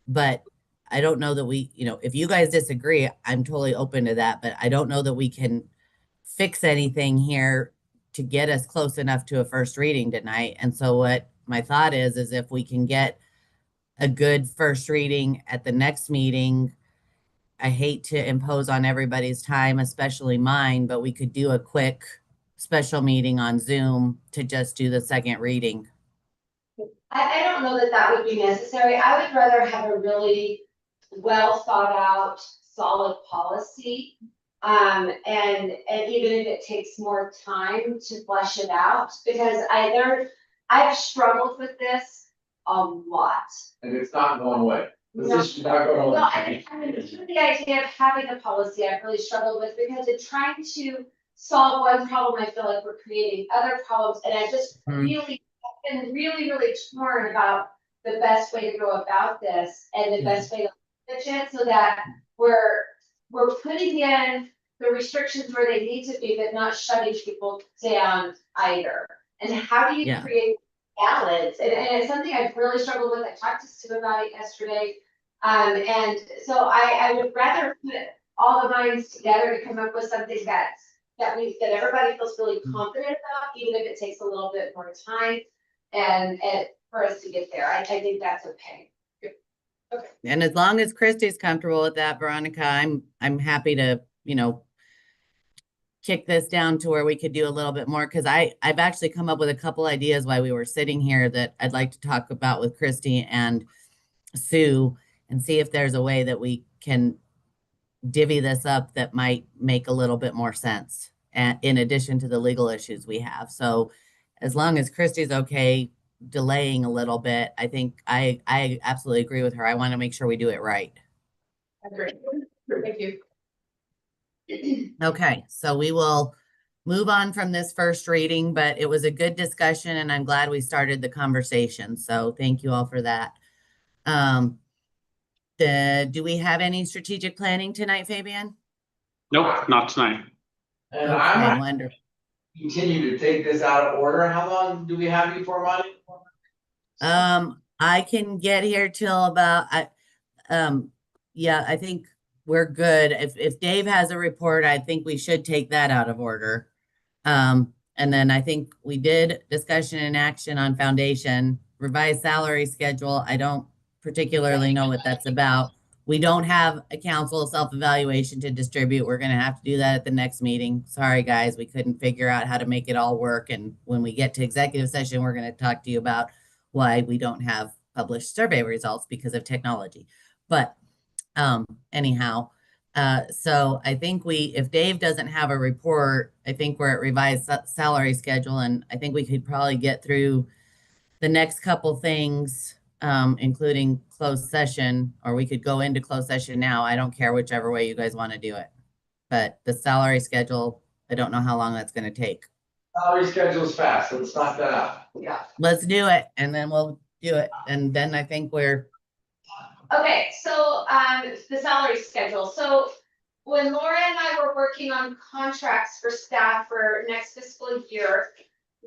But I don't know that we, if you guys disagree, I'm totally open to that, but I don't know that we can fix anything here to get us close enough to a first reading tonight. And so what my thought is if we can get a good first reading at the next meeting, I hate to impose on everybody's time, especially mine, but we could do a quick special meeting on Zoom to just do the second reading. I don't know that would be necessary. I would rather have a really well thought out, solid policy. And even if it takes more time to flesh it out, because I've struggled with this a lot. And it's not going away. No, I mean, the idea of having a policy I've really struggled with, because it's trying to solve one problem, I feel like we're creating other problems, and I just Hmm. really, been really torn about the best way to go about this and the best way to manage it so that we're putting in the restrictions where they need to be, but not shutting people down either. And how do you Yeah. create balance? And it's something I've really struggled with. I talked to Sue about it yesterday. And so I would rather put all the minds together to come up with something that everybody feels really confident about, even if it takes a little bit more time and for us to get there. I think that's okay. Okay. And as long as Christy's comfortable with that, Veronica, I'm happy to, kick this down to where we could do a little bit more, because I've actually come up with a couple ideas while we were sitting here that I'd like to talk about with Christy and Sue and see if there's a way that we can divvy this up that might make a little bit more sense, and in addition to the legal issues we have. So as long as Christy's okay delaying a little bit, I think I absolutely agree with her. I want to make sure we do it right. I agree. Thank you. Okay, so we will move on from this first reading, but it was a good discussion and I'm glad we started the conversation. So thank you all for that. Do we have any strategic planning tonight, Fabian? Nope, not tonight. And Okay, I might wonderful. continue to take this out of order. How long do we have you for, Monty? I can get here till about, yeah, I think we're good. If Dave has a report, I think we should take that out of order. And then I think we did discussion and action on foundation, revised salary schedule. I don't particularly know what that's about. We don't have a council self-evaluation to distribute. We're going to have to do that at the next meeting. Sorry, guys, we couldn't figure out how to make it all work. And when we get to executive session, we're going to talk to you about why we don't have published survey results because of technology. But anyhow, so I think if Dave doesn't have a report, I think we're at revised salary schedule, and I think we could probably get through the next couple things, including closed session, or we could go into closed session now. I don't care whichever way you guys want to do it. But the salary schedule, I don't know how long that's going to take. Salary schedule's fast. Let's knock that out. Yeah. Let's do it, and then we'll do it. And then I think we're Okay, so the salary schedule. So when Laura and I were working on contracts for staff for next fiscal year,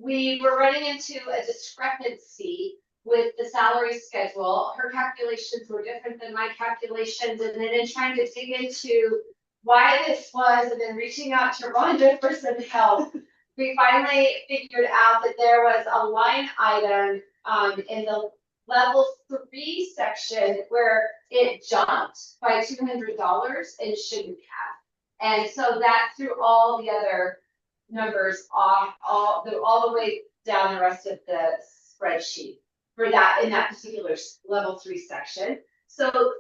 we were running into a discrepancy with the salary schedule. Her calculations were different than my calculations, and then in trying to dig into why this was, and then reaching out to Rhonda for some help, we finally figured out that there was a line item in the level 3 section where it jumped by $200 and shouldn't have. And so that threw all the other numbers off, all the way down the rest of the spreadsheet for that in that particular level 3 section. So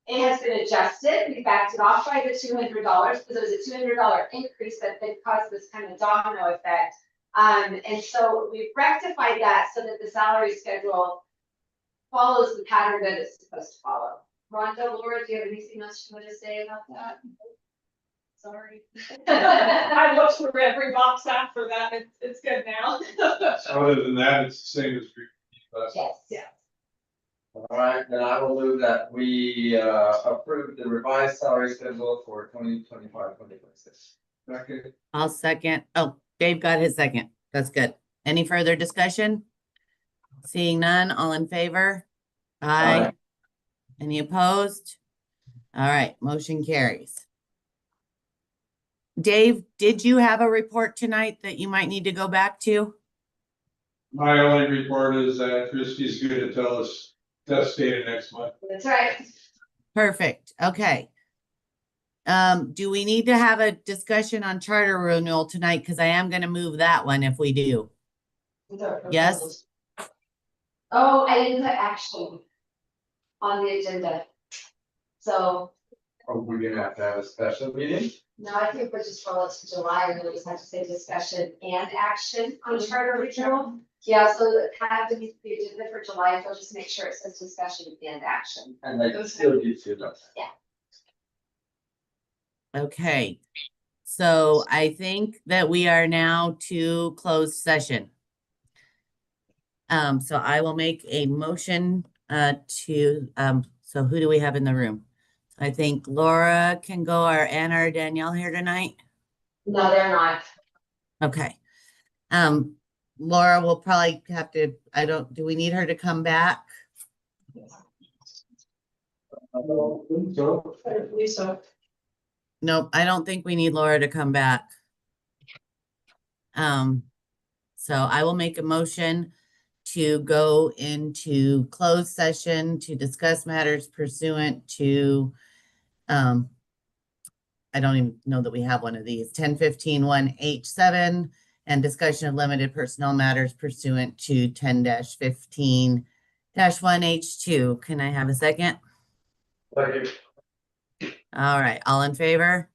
it has been adjusted. We backed it off by the $200 because it was a $200 increase that caused this kind of domino effect. And so we've rectified that so that the salary schedule follows the pattern that it's supposed to follow. Rhonda, Laura, do you have anything else you want to say about that? Sorry. I looked through every box after that. It's good now. Other than that, it's the same as previous. Yes. Yeah. All right, then I will move that we approve the revised salary schedule for 2025-2026. Okay. I'll second. Oh, Dave got his second. That's good. Any further discussion? Seeing none, all in favor? Aye. Aye. Any opposed? All right, motion carries. Dave, did you have a report tonight that you might need to go back to? My only report is that Christie's going to tell us test data next month. That's right. Perfect. Okay. Do we need to have a discussion on charter renewal tonight? Because I am going to move that one if we do. Yes? Oh, I didn't put action on the agenda. So, Are we gonna have to have a special meeting? no, I think we'll just roll it to July and we'll just have to say discussion and action on charter renewal. Yeah, so it had to be the agenda for July, so just make sure it says discussion and action. And like still gives you those. Okay. So I think that we are now to closed session. So I will make a motion so who do we have in the room? I think Laura can go, or Anna or Danielle here tonight. No, they're not. Okay. Laura will probably have to, do we need her to come back? I don't believe so. Nope, I don't think we need Laura to come back. So I will make a motion to go into closed session to discuss matters pursuant to, I don't even know that we have one of these, 10-15-1H7, and discussion of limited personnel matters pursuant to 10-15-1H2. Can I have a second? All right, all in favor?